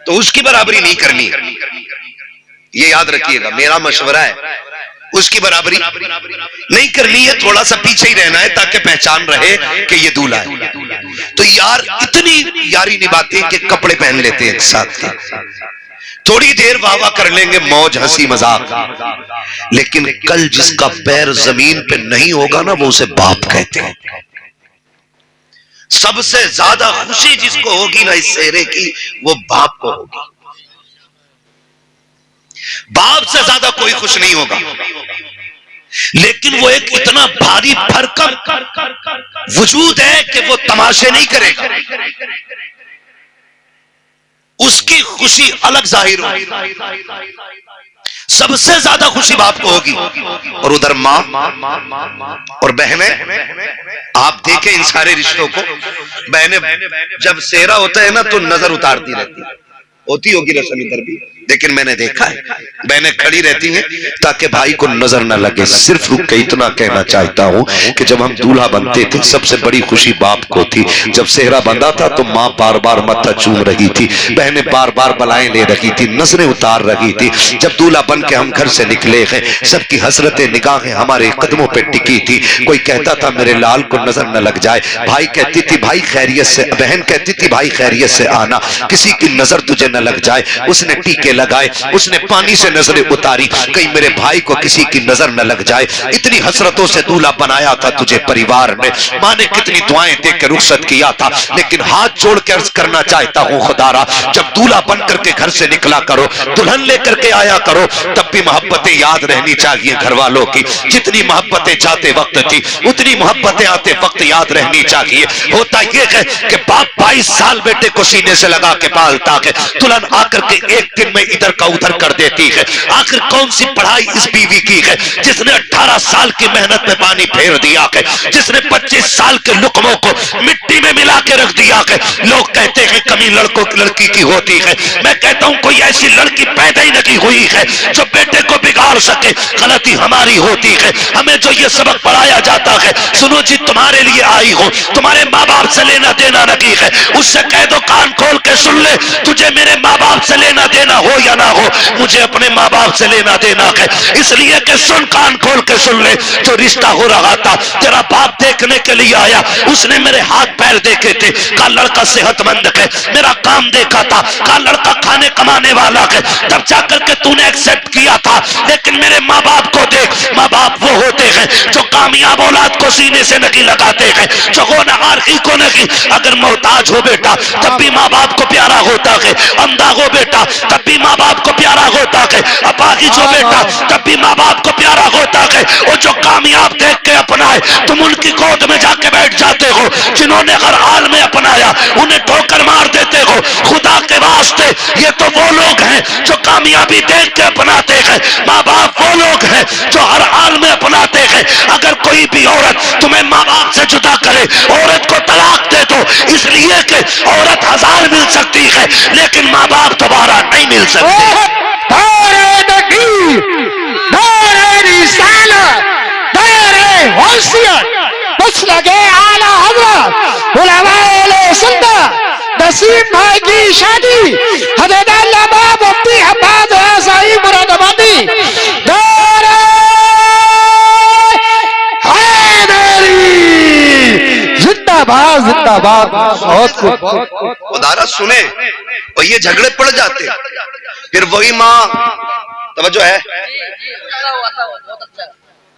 तो उसकी बराबरी नहीं करनी है, ये याद रखिएगा, मेरा मशवरा है। उसकी बराबरी नहीं करनी है, थोड़ा सा पीछे ही रहना है ताकि पहचान रहे कि ये दूल्हा है। तो यार इतनी यारी निभाते हैं कि कपड़े पहन लेते हैं एक साथ के, थोड़ी देर वाह वाह कर लेंगे, मौज हंसी मजाक, लेकिन कल जिसका पैर जमीन पे नहीं होगा ना वो उसे बाप कहते हैं। सबसे ज्यादा खुशी जिसको होगी ना इस सेहरे की, वो बाप को होगी। बाप से ज्यादा कोई खुश नहीं होगा, लेकिन वो एक इतना भारी भरकम वजूद है कि वो तमाशे नहीं करेगा, उसकी खुशी अलग जाहिर होगी। सबसे ज्यादा खुशी बाप को होगी। और उधर माँ और बहनें, आप देखें इन सारे रिश्तों को, बहनें जब सेहरा होता है ना तो नजर उतारती रहती है, होती होगी रस्म इधर भी, लेकिन मैंने देखा है बहनें खड़ी रहती हैं ताकि भाई को नजर न लगे। सिर्फ रुक के इतना कहना चाहता हूं कि जब हम दूल्हा बनते थे सबसे बड़ी खुशी बाप को थी। जब सेहरा बंधा था तो माँ बार बार मत्था चूम रही थी, बहनें बार बार बलाएं ले रही थी, नजरें उतार रही थी। जब दूल्हा बन के हम घर से निकले हैं, सबकी हसरतें निगाहें हमारे कदमों पे टिकी थी। कोई कहता था मेरे लाल को नजर न लग जाए, भाई कहती थी भाई खैरियत से, बहन कहती थी भाई खैरियत से आना, किसी की नजर तुझे न लग जाए। उसने टीके लगाए, उसने पानी से नजरें उतारी, कहीं मेरे भाई को किसी की नजर न लग जाए। इतनी हसरतों से दूल्हा बनाया था तुझे परिवार में, माँ ने कितनी दुआएं दे के रुखसत किया था। लेकिन हाथ जोड़ के अर्ज करना चाहता हूँ खुदारा, जब दूल्हा बन करके घर से निकला करो, दुल्हन लेकर के आया करो, तब भी मोहब्बतें याद रहनी चाहिए घर वालों की। जितनी मोहब्बतें जाते वक्त थी उतनी मोहब्बतें आते वक्त याद रहनी चाहिए। होता यह है कि बाप 22 साल बेटे को सीने से लगा के पालता है, दुल्हन आकर के एक दिन में इधर का उधर कर देती है। आखिर कौन सी पढ़ाई इस बीवी की है जिसने 18 साल की मेहनत में पानी फेर दिया है, जिसने 25 साल के लुकमों को मिट्टी में मिला के रख दिया है। लोग कहते हैं कमी लड़कों की लड़की की होती है, मैं कहता हूं कोई ऐसी लड़की पैदा ही नहीं हुई है जो बेटे को बिगाड़ सके। गलती हमारी होती है, हमें जो ये सबक पढ़ाया जाता है, सुनो जी तुम्हारे लिए आई हो, तुम्हारे माँ बाप से लेना देना नहीं है, उससे कह दो कान खोल के सुन ले, तुझे मेरे माँ बाप से लेना देना हो या ना हो, मुझे अपने माँ बाप से लेना देना है। इसलिए कि सुन, कान खोल के सुन ले, जो रिश्ता हो रहा था तेरा बाप देखने के लिए आया, उसने मेरे हाथ पैर देखे थे, का लड़का सेहतमंद है, मेरा काम देखा था, का लड़का खाने कमाने वाला है, तब जाकर के तूने एक्सेप्ट किया था। लेकिन मेरे माँ बाप को देख, माँ बाप वो होते हैं जो कामयाब औलाद को सीने से नहीं लगाते हैं, जो होनहार ही को नहीं। अगर मोहताज हो बेटा तब भी माँ बाप को प्यारा होता है, अंधा हो बेटा तब भी माँ बाप को प्यारा होता है, अपाहिज हो बेटा तब भी माँ बाप को प्यारा होता है। वो जो कामयाब देख के अपनाए तुम उनकी गोद में जाके बैठ जाते हो, जिन्होंने हर हाल में अपनाया उन्हें ठोकर मार देते हो। खुदा के वास्ते ये तो वो लोग हैं जो कामयाबी देख के अपनाते हैं, माँ बाप वो लोग हैं जो हर हाल में अपनाते हैं। अगर कोई भी औरत तुम्हें माँ बाप से जुदा करे, औरत को तलाक दे दो, इसलिए कि औरत 1000 मिल सकती है लेकिन माँ बाप दोबारा नहीं मिल सकते। नसीम भाई की शादी जिंदाबाद जिंदाबाद। बहुत उदाहरण सुने और ये झगड़े पड़ जाते, फिर वही माँ तवज्जो है,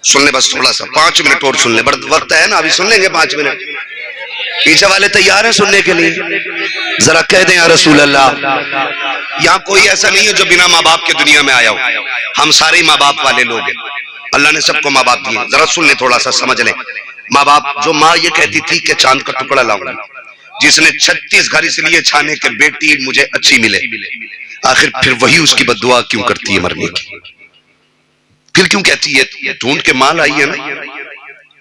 सुन ले बस थोड़ा सा 5 मिनट और सुन ले, वक्त है ना अभी, सुन लेंगे 5 मिनट। पीछे वाले तैयार हैं सुनने के लिए? जरा कह दें या रसूल अल्लाह। यहाँ कोई ऐसा नहीं है जो बिना माँ बाप के दुनिया में आया हो, हम सारे माँ बाप वाले लोग हैं, अल्लाह ने सबको माँ बाप दिए। जरा सुन ले, थोड़ा सा समझ ले। माँ बाप, जो माँ ये कहती थी कि चांद का टुकड़ा लाऊंगा, जिसने 36 घर इसलिए छाने के बेटी मुझे अच्छी मिले, आखिर फिर वही उसकी बद्दुआ क्यों करती है मरने की? फिर क्यों कहती है ढूंढ के माल आई है ना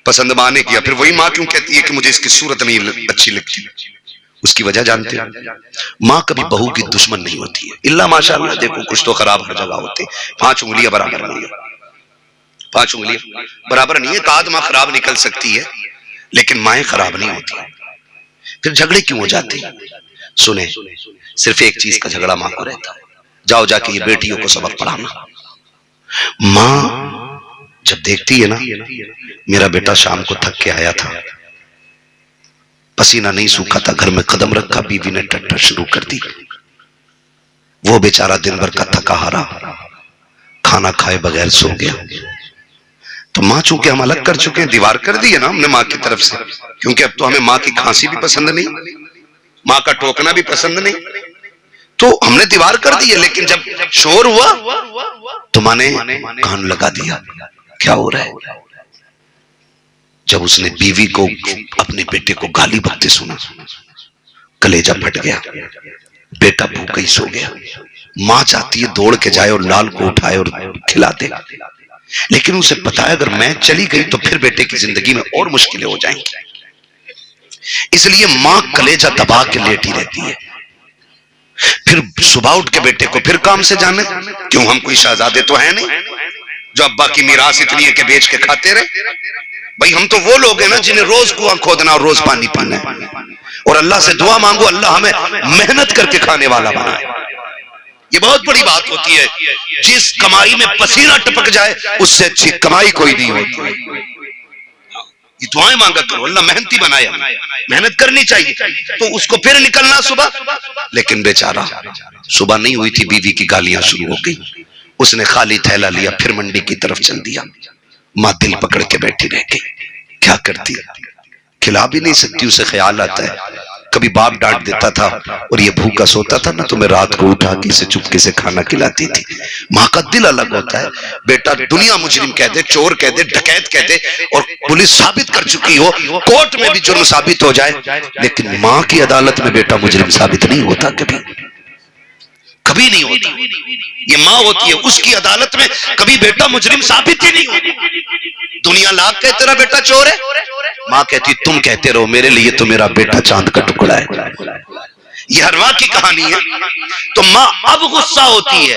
पसंद माने किया, फिर वही माँ क्यों कहती है कि मुझे इसकी सूरत नहीं अच्छी लगती? उसकी वजह जानते हैं? माँ कभी बहू की दुश्मन नहीं होती है, इल्ला माशाअल्लाह, देखो कुछ तो खराब हर जगह होते। 5 उंगलियां बराबर नहीं है, 5 उंगलियां बराबर नहीं है। काद माँ खराब निकल सकती है लेकिन माएँ खराब नहीं होती। फिर झगड़े क्यों हो जाते हैं? सुने, सिर्फ एक चीज का झगड़ा माँ को रहता है, जाओ जाके ये बेटियों को सबक पढ़ाना। माँ जब देखती है ना, मेरा बेटा शाम को थक के आया था, पसीना नहीं सूखा था, घर में कदम रखा, बीवी ने टट्टर शुरू कर दी, वो बेचारा दिन भर का थका हारा खाना खाए बगैर सो गया। तो माँ चूंकि हम अलग कर चुके हैं, दीवार कर दी है ना हमने माँ की तरफ से, क्योंकि अब तो हमें माँ की खांसी भी पसंद नहीं, माँ का टोकना भी पसंद नहीं, तो हमने दीवार कर दी है। लेकिन जब शोर हुआ तो माँ ने कान लगा दिया, क्या हो रहा है? जब उसने बीवी को अपने बेटे को गाली बकते सुना, कलेजा फट गया, बेटा भूखा ही सो गया। माँ चाहती है दौड़ के जाए और लाल को उठाए और खिला दे, लेकिन उसे पता है अगर मैं चली गई तो फिर बेटे की जिंदगी में और मुश्किलें हो जाएंगी, इसलिए माँ कलेजा दबा के लेटी रहती है। फिर सुबह उठ के बेटे को फिर काम से जाने, क्यों हम कोई शहजादे तो है नहीं जो अब्बा की मीरास इतनी है कि बेच के खाते रहे। भाई हम तो वो लोग हैं ना जिन्हें रोज कुआं खोदना और रोज पानी पीना है, और अल्लाह से दुआ मांगो अल्लाह हमें मेहनत करके खाने वाला बनाए। ये बहुत बड़ी बात होती है, जिस कमाई में पसीना टपक जाए उससे अच्छी कमाई कोई नहीं होती। ये दुआएं मांगा करो, अल्लाह मेहनती बनाया, मेहनत करनी चाहिए। तो उसको फिर निकलना सुबह, लेकिन बेचारा सुबह नहीं हुई थी, बीवी की गालियां शुरू हो गई, उसने खाली थैला लिया फिर मंडी की तरफ चल दिया। माँ दिल पकड़ के बैठी रह गई, क्या करती, खिला भी नहीं सकती, उसे ख्याल आता है कभी बाप डांट देता था और ये भूखा सोता था ना तो मैं रात को उठा के इसे चुपके से खाना खिलाती थी। माँ का दिल अलग होता है। बेटा दुनिया मुजरिम कह दे, चोर कह दे, डकैत कह दे और पुलिस साबित कर चुकी हो, कोर्ट में भी जुर्म साबित हो जाए, लेकिन माँ की अदालत में बेटा मुजरिम साबित नहीं होता। कभी नहीं होता। ये माँ होती है, उसकी अदालत में कभी बेटा मुजरिम साबित ही नहीं होता। दुनिया लाख कहे तेरा बेटा चोर है, माँ कहती तुम कहते रहो, मेरे लिए तो मेरा बेटा चांद का टुकड़ा है। ये हर माँ की कहानी है। तो माँ अब गुस्सा होती है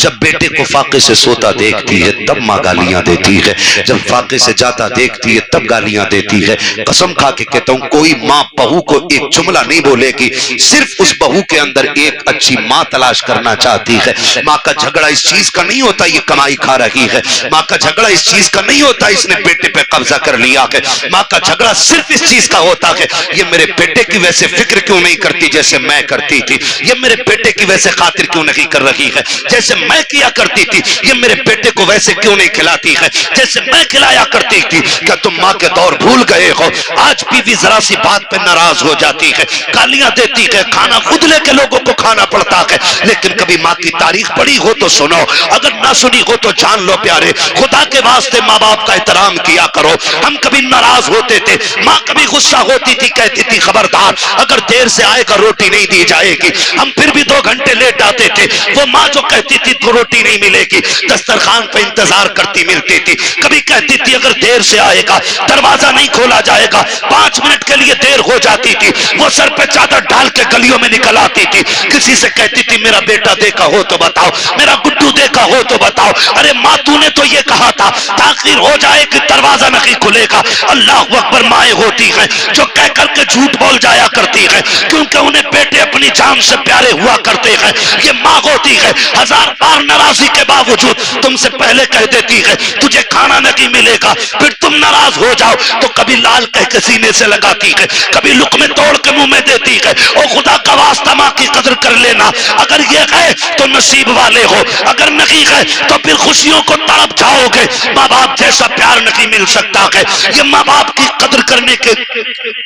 जब बेटे को फाके से सोता देखती है, तब माँ गालियां देती है। जब फाके से जाता देखती है तब गालियां देती है। कसम खा के कहता हूं, कोई माँ बहू को एक जुमला नहीं बोलेगी, सिर्फ उस बहू के अंदर एक अच्छी माँ तलाश करना चाहती है। माँ का झगड़ा इस चीज का नहीं होता ये कमाई खा रही है, माँ का झगड़ा इस चीज का नहीं होता इसने बेटे पे कब्जा कर लिया है। माँ का झगड़ा सिर्फ इस चीज का होता है, ये मेरे बेटे की वैसे फिक्र क्यों नहीं करती जैसे मैं करती थी, ये मेरे बेटे की वैसे खातिर क्यों नहीं कर रही है जैसे मैं किया करती थी, ये मेरे बेटे को वैसे क्यों नहीं खिलाती है जैसे मैं खिलाया करती थी। क्या तुम माँ के दौर भूल गए हो? आज बीवी जरा सी बात पे नाराज हो जाती है, गालियां देती है, खाना खुद लेके लोगों को खाना पड़ता है। लेकिन कभी माँ की तारीफ पढ़ी हो तो सुनो, अगर ना सुनी हो तो जान लो प्यारे, खुदा के वास्ते माँ बाप का एहतराम किया करो। हम कभी नाराज होते थे, माँ कभी गुस्सा होती थी, कहती थी खबरदार अगर देर से आएगा रोटी नहीं दी जाएगी। हम फिर भी 2 घंटे लेट आते थे, वो माँ जो कहती थी तो रोटी नहीं मिलेगी, दस्तरखान पे इंतजार करती मिलती थी। कभी कहती थी अगर देर से आएगा दरवाजा नहीं खोला जाएगा, 5 मिनट के लिए देर हो जाती थी, वो सर पे चादर डाल के गलियों में निकल आती थी। किसी से कहती थी मेरा बेटा देखा हो तो बताओ, मेरा गुड्डू देखा हो तो बताओ। अरे माँ तूने तो ये कहा था ताखिर हो जाए कि दरवाजा नहीं खुलेगा। अल्लाह अकबर, माएँ होती हैं जो कह करके झूठ बोल जाया करती है क्योंकि उन्हें बेटे अपनी जान से प्यारे हुआ करते हैं। ये माँ होती है 1000 बार नाराजगी के बावजूद तुमसे पहले कह देती है तुझे खाना नहीं मिलेगा, फिर तुम नाराज हो जाओ तो कभी लाल कह के सीने से लगाती है, कभी लुक़मे तोड़ के मुंह में देती है। ओ खुदा का वास्ता माँ की कदर कर लेना, अगर ये है तो नसीब वाले हो, अगर नहीं है तो फिर खुशियों को तड़प जाओगे। माँ बाप जैसा प्यार नहीं मिल सकता है। ये माँ बाप की कदर करने के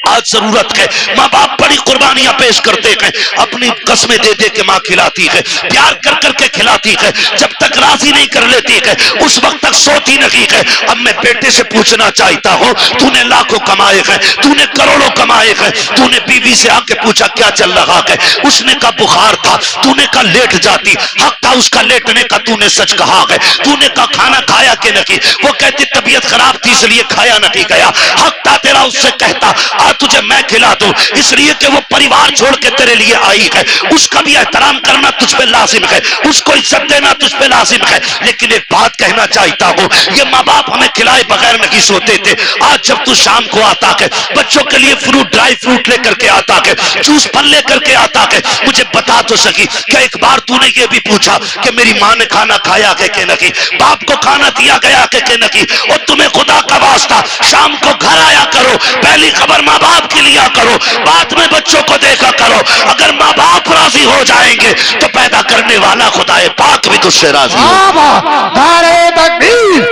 आज जरूरत है। माँ बाप बड़ी कुर्बानियां पेश करते हैं, अपनी कस्में दे दे के माँ खिलाती है, प्यार कर करके खिलाती है, जब तक राजी नहीं कर लेती है उस वक्त तक सोती नहीं है। अब मैं बेटे से पूछना चाहता हूँ, तूने लाखों कमाए हैं, तूने करोड़ों कमाए हैं, तूने बीवी से आके पूछा क्या चल रहा है, उसने कहा बुखार था, तूने कहा लेट जाती, हक था उसका लेटने का, तूने सच कहा है। तूने कहा खाना खाया कि नहीं, वो कहती तबीयत खराब थी इसलिए खाया नहीं गया, हक था तेरा उससे कहता आ तुझे मैं खिला दूं, इसलिए कि वो परिवार छोड़ के तेरे लिए आई है, उसका भी एहतराम करना तुझ पे लाजिम है, उसको इज्जत देना तुझ पे लाजिम है। लेकिन एक बात कहना चाहता हूँ, ये माँ बाप हमें खिलाए बगैर नहीं सोते थे। आज जब तू शाम को आता है बच्चों के लिए फ्रूट, ड्राई फ्रूट लेकर के आता है, जूस फल लेकर के आता है, मुझे बता तो सकी क्या एक बार तूने ये भी पूछा कि मेरी माँ ने खाना खाया है कि नहीं, बाप को खाना दिया गया है कि नहीं। और तुम्हें खुदा का वास्ता शाम को घर आया करो, पहली खबर माँ बाप की लिया करो, बाद में बच्चों को देखा करो। अगर माँ बाप राजी हो जाएंगे तो पैदा करने वाला खुदाए पाक भी तुझसे राजी हो। दारे तकबीर,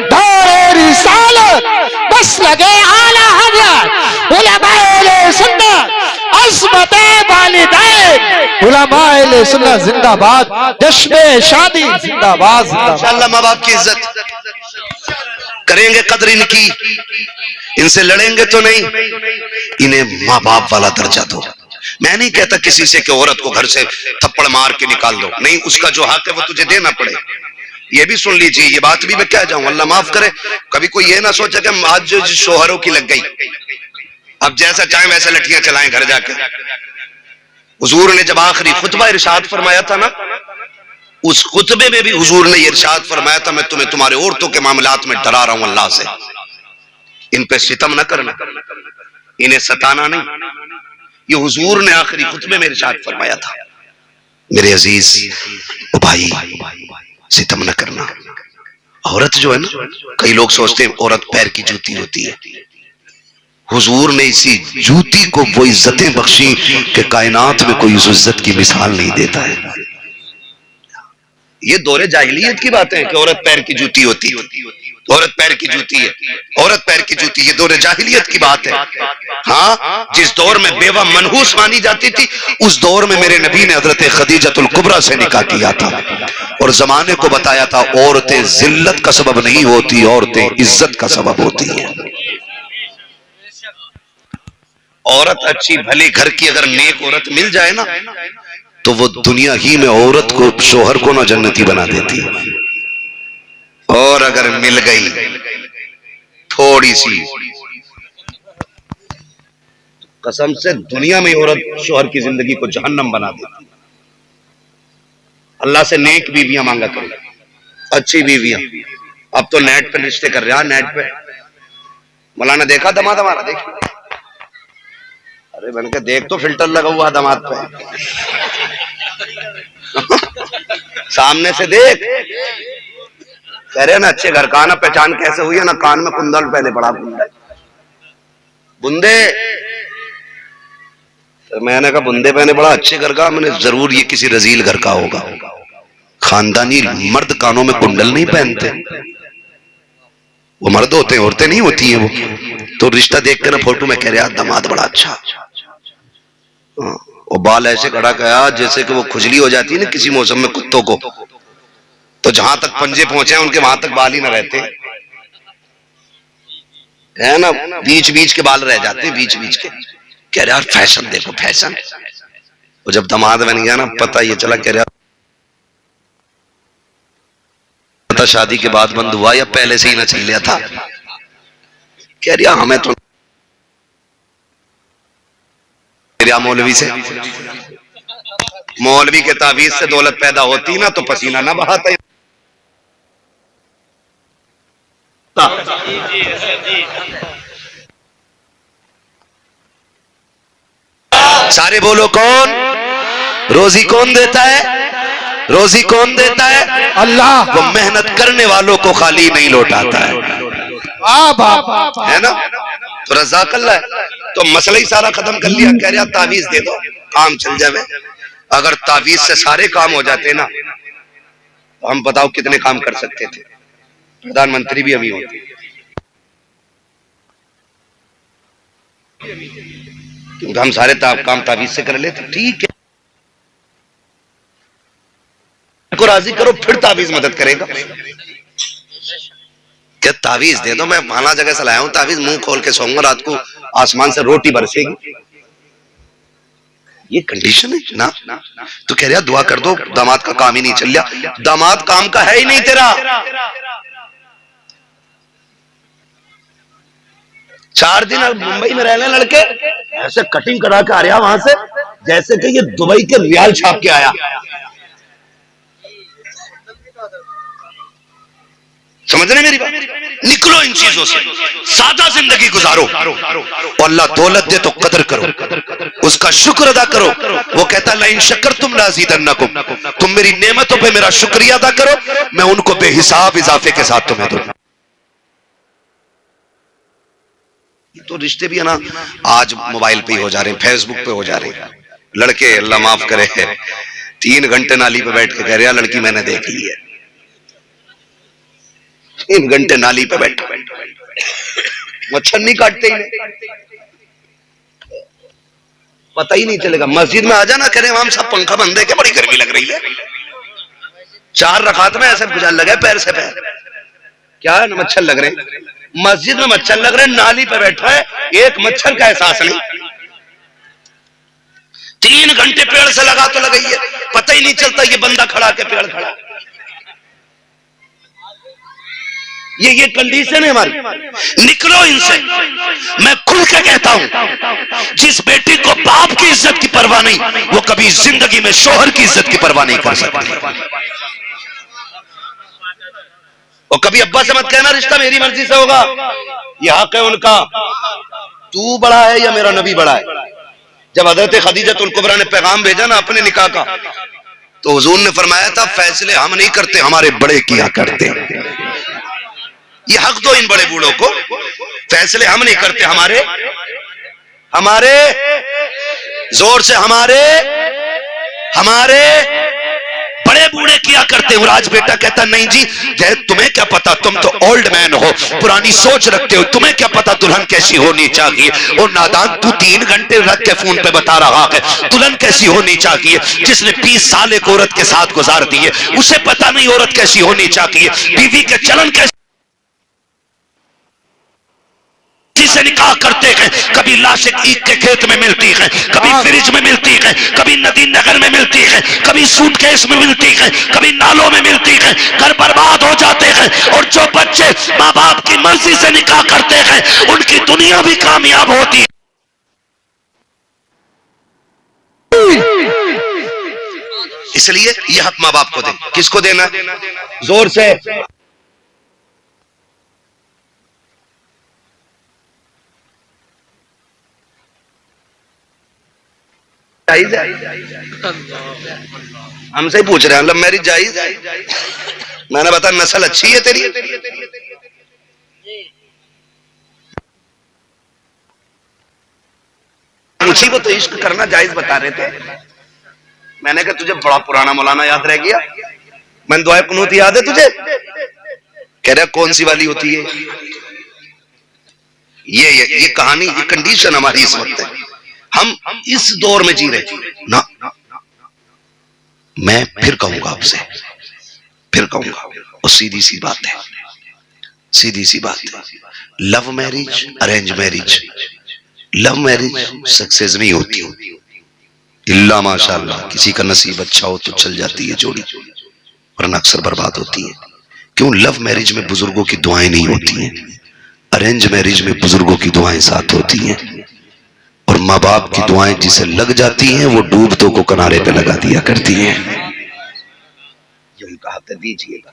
दारे रिसालत, बस लगे आला हज़रत, उलमाए सुन्नत, अज़मते वालिदैन, उलमाए सुन्नत जिंदाबाद, जश्न शादी जिंदाबाद जिंदाबाद। इंशाअल्लाह माँ बाप की इज्जत करेंगे, कदर इनकी, इनसे लड़ेंगे तो नहीं, इन्हें माँ बाप वाला दर्जा दो। मैं नहीं कहता किसी से कि औरत को घर से थप्पड़ मार के निकाल दो, नहीं, उसका जो हक है वो तुझे देना पड़े। ये भी सुन लीजिए, ये बात भी मैं कह जाऊं, अल्लाह माफ करे, कभी कोई ये ना सोचे कि आज जो शोहरों की लग गई, अब जैसा चाहे वैसे लठियां चलाएं घर जाकर। हुजूर ने जब आखिरी खुतबा इरशाद फरमाया था ना, उस खुतबे में भी हुजूर ने इरशाद फरमाया था मैं तुम्हें तुम्हारे औरतों के मामलात में डरा रहा हूं अल्लाह से, इन पे सितम न करना, इन्हें सताना नहीं। ये हुजूर ने आखिरी खुतबे में इरशाद फरमाया था। मेरे अजीज भाई, सितम न करना। औरत जो है ना, कई लोग सोचते हैं औरत पैर की जूती होती है, हुजूर ने इसी जूती को वो इज्जतें बख्शी कि कायनात में कोई उस इज्जत की मिसाल नहीं देता है। ये दौरे जाहिलियत की बातें हैं कि औरत पैर की जूती होती है, औरत पैर की जूती है, औरत पैर की जूती, ये दौरे जाहिलियत की बात है। हाँ, जिस दौर में बेवा मनहूस मानी जाती थी उस दौर में मेरे नबी ने हजरत खदीजतुल कुबरा से निकाह किया था और जमाने को बताया था औरतें जिल्लत का सबब नहीं होती, औरतें इज्जत का सबब होती हैं। औरत अच्छी भली घर की अगर नेक औरत मिल जाए ना तो वो दुनिया ही में औरत को, शोहर को ना जन्नती बना देती। और अगर मिल गई थोड़ी सी, कसम से दुनिया में औरत शोहर की जिंदगी को जहन्नम बना देती। अल्लाह से नेक बीवियां मांगा करो, अच्छी बीवियां। अब तो नेट पे रिश्ते कर रहे हैं, नेट पे। मौलाना देखा दमाद हमारा? देख, अरे बन के देख, तो फिल्टर लगा हुआ दमाद पे। सामने से देख। कह रहे ना अच्छे घर का, ना पहचान कैसे हुई है, ना कान में कुंडल पहले पड़ा बुंदे। तो मैंने कहा बुंदे पहने बड़ा अच्छे घर का, मैंने जरूर ये किसी रजील घर का होगा। खानदानी मर्द कानों में कुंडल नहीं पहनते, वो मर्द होते हैं, औरतें नहीं होती हैं वो। तो रिश्ता देख कर ना फोटो में कह रहा दामाद बड़ा अच्छा, और बाल ऐसे खड़ा गया जैसे कि वो खुजली हो जाती है ना किसी मौसम में कुत्तों को, तो जहां तक पंजे पहुंचे हैं उनके वहां तक बाल ही ना रहते है ना, बीच बीच के बाल रह जाते हैं, बीच बीच के। कह रहा फैशन देखो फैशन। वो जब दामाद बन गया ना, पता ये चला, कह रहा पता शादी के बाद बंद हुआ या पहले से ही ना चल लिया था। कह रहा हमें तो मौलवी से, मौलवी के तावीज से दौलत पैदा होती ना तो पसीना ना बहाता। सारे बोलो कौन? रोजी कौन देता है? रोजी कौन देता है? अल्लाह। वो मेहनत करने वालों को खाली नहीं लौटाता है, है ना? तो रज़ाक अल्लाह है। तो मसला ही सारा खत्म कर लिया। कह रहा तावीज दे दो काम चल जाए। अगर तावीज से सारे काम हो जाते ना, तो हम बताओ कितने काम कर सकते थे। प्रधानमंत्री भी हम ही होते, क्योंकि हम सारे काम तावीज से कर लेते। ठीक है, को राजी करो फिर तावीज मदद करेगा। क्या तावीज दे दो, मैं फलाना जगह से लाया हूं तावीज, मुंह खोल के सोऊंगा, रात को आसमान से रोटी बरसेगी। ये कंडीशन है ना। तो कह रहा दुआ कर दो, दामाद का काम ही नहीं चल रहा। दामाद काम का है ही नहीं तेरा। 4 दिन मुंबई में रहने लड़के ऐसे कटिंग करा के आ रहा वहां से जैसे कि ये दुबई के रियाल छाप के आया। समझ रहे मेरी बात? निकलो इन चीजों से, सादा जिंदगी गुजारो। अल्लाह दौलत दे तो कदर करो, उसका शुक्र अदा करो। वो कहता है इन शक्कर तुम लाज़ीदन्नकुम, तुम मेरी नेमतों पे मेरा शुक्रिया अदा करो, मैं उनको बेहिसाब इजाफे के साथ तुम्हें दूं। तो रिश्ते भी है ना आज मोबाइल पे ही हो जा रहे हैं, फेसबुक पे हो जा रहे हैं। लड़के अल्लाह माफ करे 3 घंटे नाली पे बैठ के कह रहे लड़की मैंने देख ली है। 3 घंटे नाली पे बैठा, मच्छर नहीं काटते ही नहीं, पता ही नहीं चलेगा। मस्जिद में आ जाना, कह रहे हम सब पंखा बंद है, क्या बड़ी गर्मी लग रही है। 4 रकात में ऐसे गुजार लगे पैर से पैर, क्या है ना मच्छर लग रहे हैं। मस्जिद में मच्छर लग रहे हैं, नाली पे बैठा है, एक मच्छर का एहसास नहीं। 3 घंटे पेड़ से लगा तो लगाई है, पता ही नहीं चलता ये बंदा खड़ा के पेड़ खड़ा। ये कंडीशन है हमारी। निकलो इनसे। मैं खुल के कहता हूं, जिस बेटी को बाप की इज्जत की परवाह नहीं, वो कभी जिंदगी में शोहर की इज्जत की परवाह नहीं कर सकती। और कभी अब्बा से मत कहना रिश्ता मेरी मर्जी से होगा, ये हक है उनका। तू बड़ा है या मेरा नबी बड़ा है? जब हजरत खदीजतुल कुबरा ने पैगाम भेजा ना अपने निकाह का, तो हुजूर ने फरमाया था फैसले हम नहीं करते, हमारे बड़े किया करते हैं। ये हक दो इन बड़े बूढ़ों को, फैसले हम नहीं करते, हमारे जोर से हमारे बड़े बूढ़े किया करते। और आज बेटा कहता नहीं जी तुम्हें क्या पता, तुम तो ओल्ड मैन हो, पुरानी सोच रखते हो, तुम्हें क्या पता दुल्हन कैसी होनी चाहिए। और नादान तू 3 घंटे रख के फोन पे बता रहा है दुल्हन कैसी होनी चाहिए। जिसने 20 साल एक औरत के साथ गुजार दिए उसे पता नहीं औरत कैसी होनी चाहिए, बीवी के चलन कैसे से निकाह करते हैं। कभी कभी लाशिक ईख के खेत में मिलती है, कभी फ्रिज में मिलती है, कभी नदी नगर में मिलती है, कभी सूटकेस में मिलती है, कभी नालों में मिलती है। घर बर्बाद हो जाते हैं। और जो बच्चे माँ बाप की मर्जी से निकाह करते हैं उनकी दुनिया भी कामयाब होती है। इसलिए यह हक माँ बाप को दे। किसको देना? जोर से। हमसे ही पूछ रहे हैं लव मैरिज जायज? मैंने बताया नस्ल अच्छी है तेरी। पूछी वो तो इश्क करना जायज बता रहे थे। मैंने कहा तुझे बड़ा पुराना मौलाना याद रह गया। मैंने दुआ कुनूत याद है तुझे? कह रहा कौन सी वाली होती है? ये कहानी, ये कंडीशन हमारी इस वक्त है। हम इस दौर में जी रहे ना। मैं फिर कहूंगा आपसे, फिर कहूंगा, और सीधी सी बात है, सीधी सी बात है। Love marriage, arrange marriage, love marriage success नहीं होती। इल्ला माशाअल्लाह किसी का नसीब अच्छा हो तो चल जाती है जोड़ी, वरना अक्सर बर्बाद होती है। क्यों? लव मैरिज में बुजुर्गों की दुआएं नहीं होती हैं, अरेंज मैरिज में बुजुर्गों की दुआएं साथ होती हैं। और माँ बाप की दुआएं जिसे लग जाती हैं वो डूबतों को किनारे पे लगा दिया करती हैं। ये उनका हक दीजिएगा।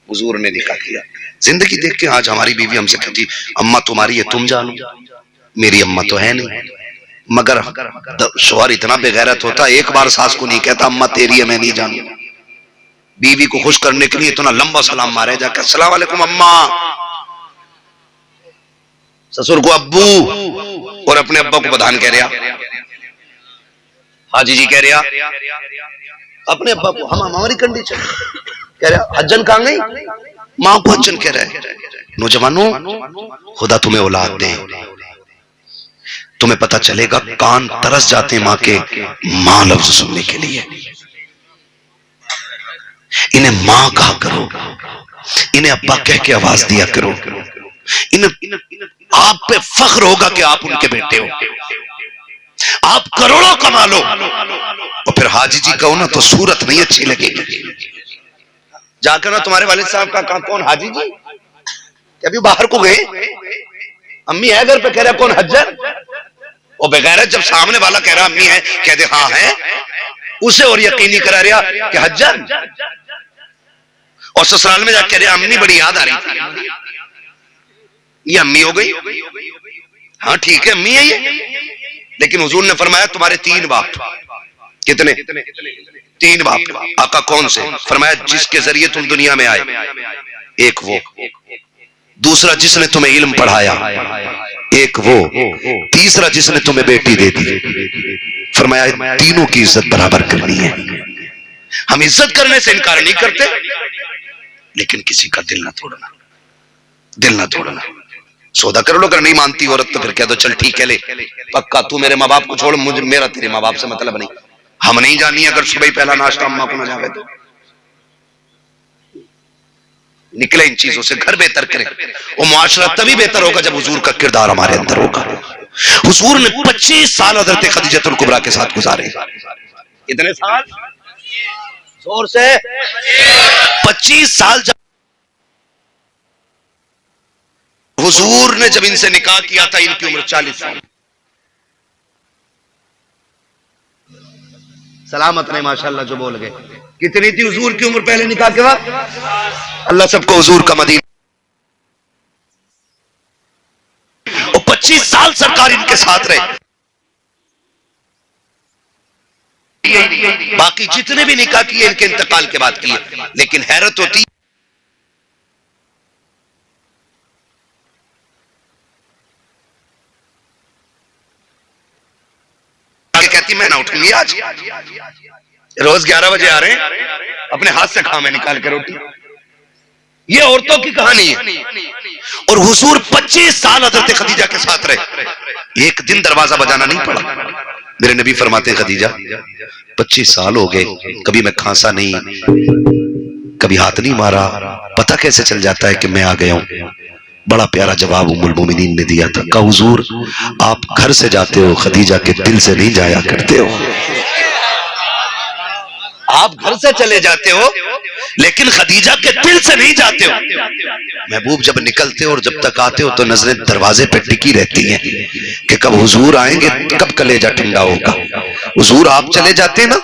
हुजूर ने निकाह किया। जिंदगी देख के आज हमारी बीवी हमसे कहती अम्मा तुम्हारी है तुम जानो, मेरी अम्मा तो है नहीं। मगर शौहर इतना बेगैरत होता एक बार सास को नहीं कहता अम्मा तेरी है मैं नहीं जानू। बीवी को खुश करने के लिए इतना लंबा सलाम मारे जाकर अस्सलाम वालेकुम अम्मा, ससुर को अब्बू, और अपने अब्बा को बधान कह रहा, हाजी जी कह रहा, अपने अब्बा को। हम हमारी कंडीशन कह रहा हज्जन कहां गई, मां को हज्जन कह रहा है। नौजवानों खुदा तुम्हें औलाद दे, तुम्हें पता चलेगा कान तरस जाते मां के मां लफ्ज सुनने के लिए। इन्हें मां कहा करो, इन्हें अब्बा कह के आवाज दिया करो। इन्हें आप पे फख्र होगा कि आप उनके बेटे हो। आप करोड़ों कमा लो और फिर हाजी जी कहो ना तो सूरत नहीं अच्छी लगेगी। जाकर ना तुम्हारे वालिद साहब का कहा कौन हाजी जी, अभी बाहर को गए, अम्मी है घर पे, कह रहा कौन हज्जर। और बेगैरत जब सामने वाला कह रहा अम्मी है, कह दे हाँ है, उसे और यकीनी करा रहा कि हज्जर। और ससुराल में जाकर कह रहा अम्मी बड़ी याद आ रही थी, ये अम्मी हो गई। हाँ ठीक है अम्मी है ये, लेकिन हुजूर ने फरमाया तुम्हारे 3 बाप। कितने? 3 बाप। आका कौन से? फरमाया जिसके जरिए तुम दुनिया में आए, एक वो, दूसरा जिसने तुम्हें इल्म पढ़ाया, एक वो, तीसरा जिसने तुम्हें बेटी दे दी। फरमाया तीनों की इज्जत बराबर करनी है। हम इज्जत करने से इनकार नहीं करते, लेकिन किसी का दिल ना तोड़ना, दिल ना तोड़ना। सौदा कर लो, अगर नहीं मानती औरत तो फिर कह दो चल ठीक है ले पक्का, तू मेरे माँ बाप को छोड़, मुझे मेरा तेरे माँ बाप से मतलब नहीं। हम नहीं जानी अगर सुबह ही पहला नाश्ता अम्मा को ना जावे तो। निकले इन चीजों से, घर बेहतर करें। और मुआशरा तभी बेहतर होगा जब हुजूर का किरदार हमारे अंदर होगा। हुजूर ने 25 साल हज़रत खदीजतुल कुबरा के साथ गुजारे। कितने साल? जोर से 25 साल। जब हुजूर ने जब इनसे निकाह किया था इनकी उम्र 40 साल। सलामत नहीं माशाल्लाह जो बोल गए। कितनी थी हुजूर की उम्र पहले निकाह के बाद? अल्लाह सबको हुजूर का मदीना। और 25 साल सरकार इनके साथ रहे। बाकी जितने भी निकाह किए इनके इंतकाल के बाद किए। लेकिन हैरत होती कहती मैं ना उठूंगी आज, रोज 11 बजे आ रहे हैं, अपने हाथ से खा मैं निकाल के रोटी। ये औरतों की कहानी है। और हुजूर 25 साल हज़रत खदीजा के साथ रहे। एक दिन दरवाजा बजाना नहीं पड़ा। मेरे नबी फरमाते हैं खदीजा 25 साल हो गए, कभी मैं खांसा नहीं, कभी हाथ नहीं मारा, पता कैसे चल जाता है कि मैं आ गया हूं? बड़ा प्यारा जवाब उम्मुल मोमिनीन ने दिया था, कहा हुजूर आप घर से जाते हो, खदीजा के दिल से नहीं जाया करते हो। आप घर से चले जाते हो लेकिन खदीजा के दिल से नहीं जाते हो। महबूब जब निकलते हो और जब तक आते हो तो नजरें दरवाजे पे टिकी रहती हैं कि कब हुजूर आएंगे, कब कलेजा ठंडा होगा। हुजूर आप चले जाते ना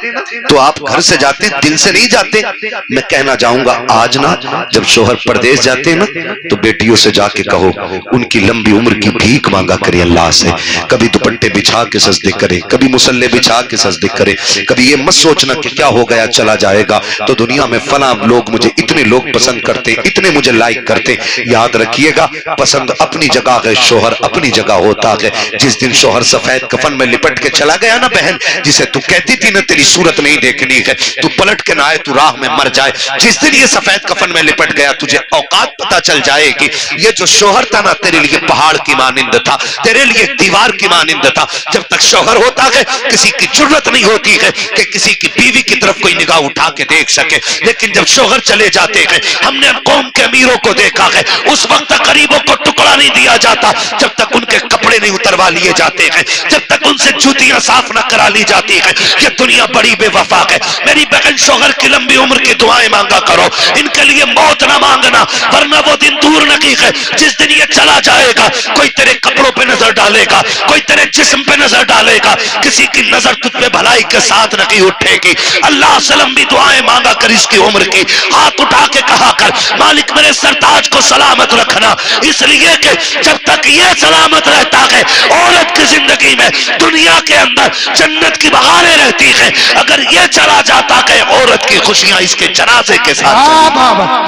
तो आप घर से जाते, दिल से नहीं जाते। मैं कहना चाहूंगा आज ना जब शोहर परदेश जाते ना तो बेटियों से जाके कहो उनकी लंबी उम्र की भीख मांगा करे अल्लाह से। कभी दुपट्टे बिछा के सजदे करे, कभी मुसल्ले बिछा के सजदे करे। कभी ये मत सोचना कि क्या हो गया चला जाएगा तो दुनिया में फला लोग मुझे इतने लोग पसंद करते, इतने मुझे लाइक करते। याद रखिएगा पसंद अपनी जगह है, शोहर अपनी जगह होता है। जिस दिन शोहर सफेद कफन में लिपट के चला गया ना बहन, जिसे तू कहती थी ना तेरी सूरत नहीं देखनी है, तू पलट के ना आए, तू राह में मर जाए, जिस दिन ये सफेद कफन में लिपट गया तुझे औकात पता चल जाएगी। ये जो शोहर था ना तेरे लिए पहाड़ की मानिंद था, तेरे लिए दीवार की मानिंद था। जब तक शोहर होता है किसी की जरूरत नहीं होती है कि किसी की बीवी की तरफ कोई निगाह उठा के देख सके। लेकिन जब शोहर चले जाते हैं, हमने कौम के अमीरों को देखा है, उस वक्त तक गरीबों को टुकड़ा नहीं दिया जाता जब तक उनके कपड़े नहीं उतरवा लिए जाते हैं, जब तक उनसे जूतियां साफ न करा ली जाती है। ये दुनिया बड़ी बेवफा है। मेरी बहन शोहर की लंबी उम्र की दुआएं मांगा करो, इनके लिए मौत ना मांगना, वरना वो दिन दूर नहीं है जिस दिन ये चला जाएगा। कोई तेरे कपड़ों पे नजर डालेगा, कोई तेरे जिस्म पे नजर डालेगा, किसी की नजर तुझ पे भलाई के साथ नहीं उठेगी। अल्लाह से लंबी दुआएं मांगा कर इसकी उम्र की, हाथ उठा के कहा कर मालिक मेरे सरताज को सलामत रखना, इसलिए कि जब तक ये सलामत रहता है औरत की जिंदगी में दुनिया के अंदर जन्नत की बहारें रहती है। अगर ये चला जाता है औरत की खुशियां इसके जनाजे के साथ।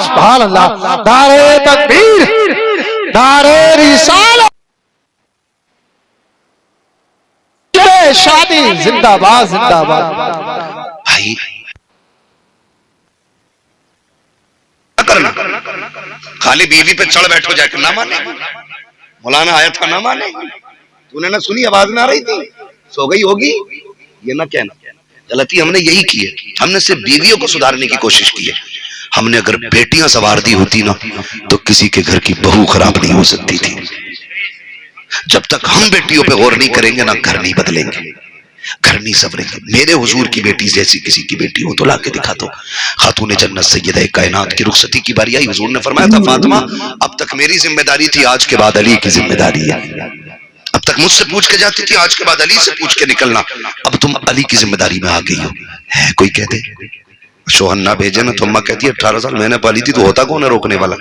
सुभान अल्लाह, नारे तकबीर, नारे रिसालत, शादी जिंदाबाद जिंदाबाद। भाई करना खाली बीवी पे चढ़ बैठो जाके, ना माने। मौलाना आया था ना माने, तूने ना सुनी, आवाज ना आ रही थी, सो गई होगी, ये ना कहना। गलती हमने यही की है, हमने सिर्फ बीवियों को सुधारने की कोशिश की है। हमने अगर बेटियां सवार दी होती ना तो किसी के घर की बहू खराब नहीं हो सकती थी। जब तक हम बेटियों पे गौर नहीं करेंगे ना घर नहीं बदलेंगे, घर नहीं संवरेंगे। मेरे हुजूर की बेटी जैसी किसी की बेटी हो तो लाके दिखा दो। खातून जन्नत सैयदा कायनात की रुखसती की बारी आई, हुजूर ने फरमाया था फातिमा अब तक मेरी जिम्मेदारी थी, आज के बाद अली की जिम्मेदारी है। अब तक मुझसे पूछ के जाती थी, आज के बाद अली से पूछ के निकलना। अब तुम अली की जिम्मेदारी में आ गई हो। है कोई कहते शोहर ना भेजे ना तो अम्मा कहती है 18 साल मैंने पाली थी, तो होता कौन है रोकने वाला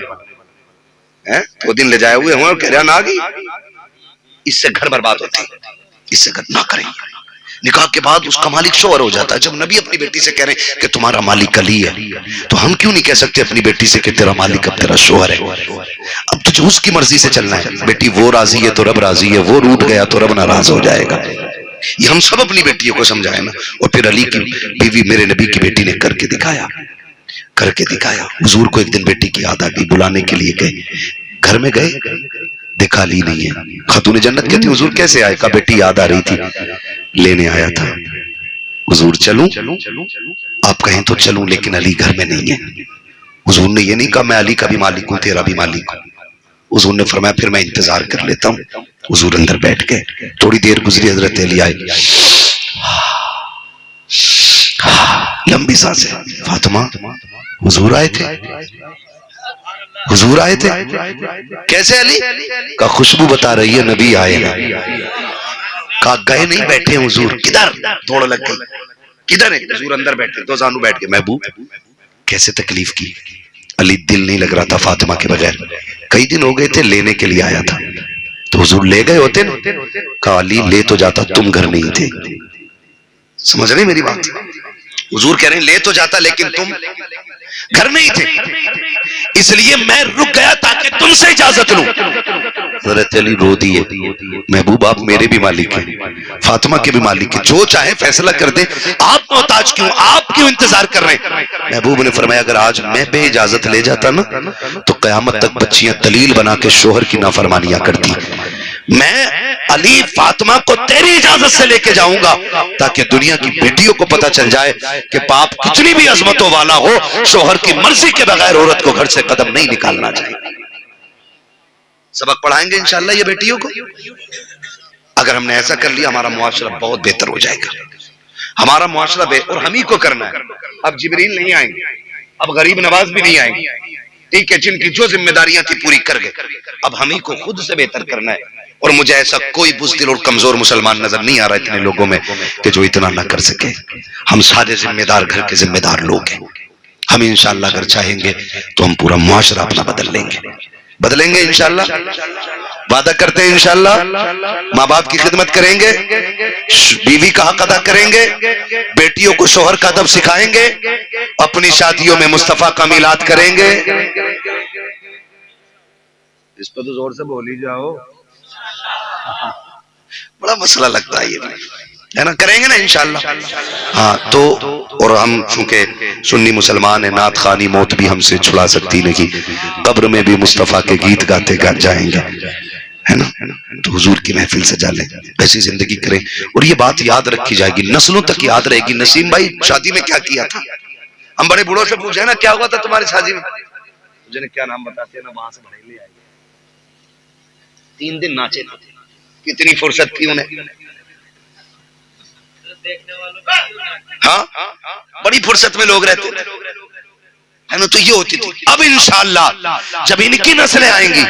है? 2 दिन ले जाए हुए हुए और कह रहा ना आ गई। इससे घर बर्बाद होते हैं, इससे घर ना करें। निकाह के बाद उसका मालिक शोहर हो जाता है। जब नबी अपनी बेटी से कह रहे हैं कि तुम्हारा मालिक अली है, तो हम क्यों नहीं कह सकते अपनी बेटी से कि तेरा मालिक अब तेरा शोहर है? अब तुझे उसकी मर्जी से चलना है। बेटी वो राजी है तो रब राजी है, वो रूठ गया तो रब नाराज हो जाएगा। ये हम सब अपनी बेटियों को समझाए ना। और फिर अली की बीवी मेरे नबी की बेटी ने करके दिखाया, करके दिखाया। हुजूर को एक दिन बेटी की याद आ गई, बुलाने के लिए गए, घर में गए, देखा अली नहीं है। खातून जन्नत कहती हुजूर कैसे आए? का बेटी याद आ रही थी, लेने आया था। हुजूर चलूं? आप कहें तो चलूं, लेकिन अली घर में नहीं है। हुजूर ने ये नहीं कहा मैं अली का भी मालिक हूं तेरा भी मालिक हूं। हुजूर ने फरमाया फिर मैं इंतजार कर लेता हूं। हुजूर अंदर बैठ गए, थोड़ी देर गुजरी, हजरत अली आए, लंबी सांसें। फातिमा हुजूर आए थे, हुजूर आए थे। कैसे अली? का खुशबू बता रही है नबी आए ना। का गए नहीं, बैठे हुजूर। किधर? दौड़ लग गई, किधर है? हुजूर अंदर बैठे, दो जानू बैठ के। महबूब कैसे तकलीफ की। अली दिल नहीं लग रहा था फातिमा के बगैर। कई दिन हो गए थे, लेने के लिए आया था। तो हुजूर ले गए होते ना। कहा अली ले तो जाता, तुम घर नहीं थे। समझ रहे मेरी बात? हुजूर कह रहे हैं ले तो जाता लेकिन तुम घर नहीं थे, इसलिए मैं रुक गया ताकि तुमसे इजाजत लूं। हज़रत अली रो दिए, महबूब आप मेरे भी मालिक हैं, फातिमा के भी मालिक हैं, जो चाहे फैसला कर दे, आप मोहताज क्यों, आप क्यों इंतजार कर रहे हैं? महबूब ने फरमाया अगर आज मैं बे इजाजत ले जाता ना तो कयामत तक बच्चियां दलील बना के शोहर की नाफरमानियां करती। मैं अली फातिमा को तेरी इजाजत से लेके जाऊंगा ताकि दुनिया की बेटियों को पता चल जाए कि बाप कितनी भी अजमतों वाला हो, शोहर की मर्जी के बगैर औरत को घर से कदम नहीं निकालना चाहिए। सबक पढ़ाएंगे इंशाल्लाह ये बेटियों को। अगर हमने ऐसा कर लिया हमारा मुआशरा बहुत बेहतर हो जाएगा। हमारा मुआशरा और हम ही को करना है। अब जिब्रील नहीं आएंगे, अब गरीब नवाज भी नहीं आएंगे, ठीक है, जिनकी जो जिम्मेदारियां थी पूरी कर गए। अब हम ही को खुद से बेहतर करना है। और मुझे ऐसा कोई बुज़दिल और कमजोर मुसलमान नजर नहीं आ रहा इतने लोगों में कि जो इतना ना कर सके। हम सारे जिम्मेदार घर के जिम्मेदार लोग हैं। हम इंशाअल्लाह अगर चाहेंगे तो हम पूरा मुआशरा अपना बदलेंगे इंशाअल्लाह। वादा करते हैं इंशाअल्लाह। माँ बाप की खिदमत करेंगे, बीवी का हक अदा करेंगे, बेटियों को शोहर का अदब सिखाएंगे, अपनी शादियों में मुस्तफा का मिलाद करेंगे। इस पर तो जोर से बोल ही जाओ, बड़ा मसला लगता है ये, है ना। करेंगे ना इंशाअल्लाह। हाँ तो और हम चूंकि सुन्नी मुसलमान है, नात खानी मौत भी हमसे छुड़ा सकती नहीं, कब्र में भी मुस्तफा के गीत गाते जाएंगे, है ना। तो हुजूर की महफिल सजा लें, ऐसी जिंदगी करें और ये बात याद रखी जाएगी, नस्लों तक याद रहेगी। नसीम भाई शादी में क्या किया था? हम बड़े बूढ़ों से पूछे ना क्या हुआ था तुम्हारी शादी में, मुझे क्या नाम बताते हैं ना, वहां से भरे ले आए, 3 दिन नाचे थे, कितनी फुर्सत थी उन्हें। हाँ बड़ी फुर्सत में लोग रहते है ना। तो ये होती थी। अब इंशाअल्लाह जब इनकी नस्लें आएंगी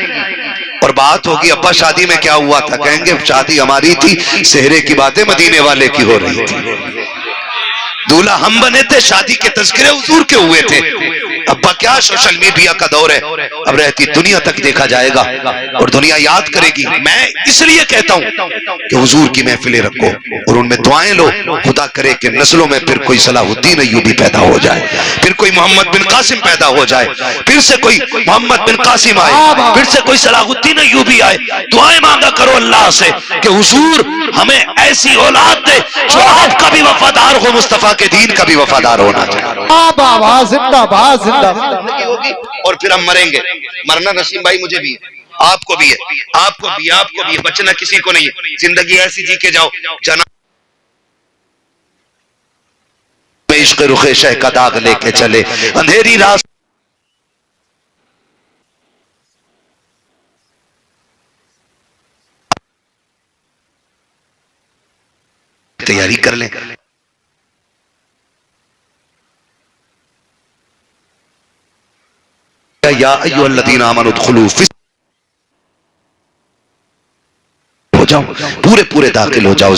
और बात होगी अब्बा शादी में क्या हुआ था, कहेंगे शादी हमारी थी, सेहरे की बातें मदीने वाले की हो रही थी, दूल्हा हम बने थे, शादी के तज़किरे हुजूर के हुए थे। अब्बा क्या सोशल मीडिया का दौर है, अब रहती दुनिया तक देखा जाएगा और दुनिया याद करेगी। मैं इसलिए कहता हूं कि हुजूर की महफिलें रखो और उनमें दुआएं लो, खुदा करे कि नस्लों में फिर कोई सलाहुद्दीन अय्यूबी पैदा हो जाए, फिर कोई मोहम्मद बिन कासिम पैदा हो जाए, फिर से कोई मोहम्मद बिन कासिम आए, फिर से कोई सलाहुद्दीन अय्यूबी आए। दुआएं मांगा करो अल्लाह से कि हुजूर हमें ऐसी औलाद दे जो आपका भी वफादार हो, मुस्तफा के दीन का भी वफादार होना चाहिए। होगी और फिर हम मरेंगे। मरना नसीम भाई मुझे भी है, आपको भी है, आपको भी, आपको भी है, बचना किसी को नहीं है। जिंदगी ऐसी जी के जाओ जना में इश्क रुखे शह का दाग लेके चले, अंधेरी रात तैयारी कर लें। या अय्युहल्लज़ीना आमनू उदखुलू फिस, हो जाओ पूरे दाखिल हो जाओ।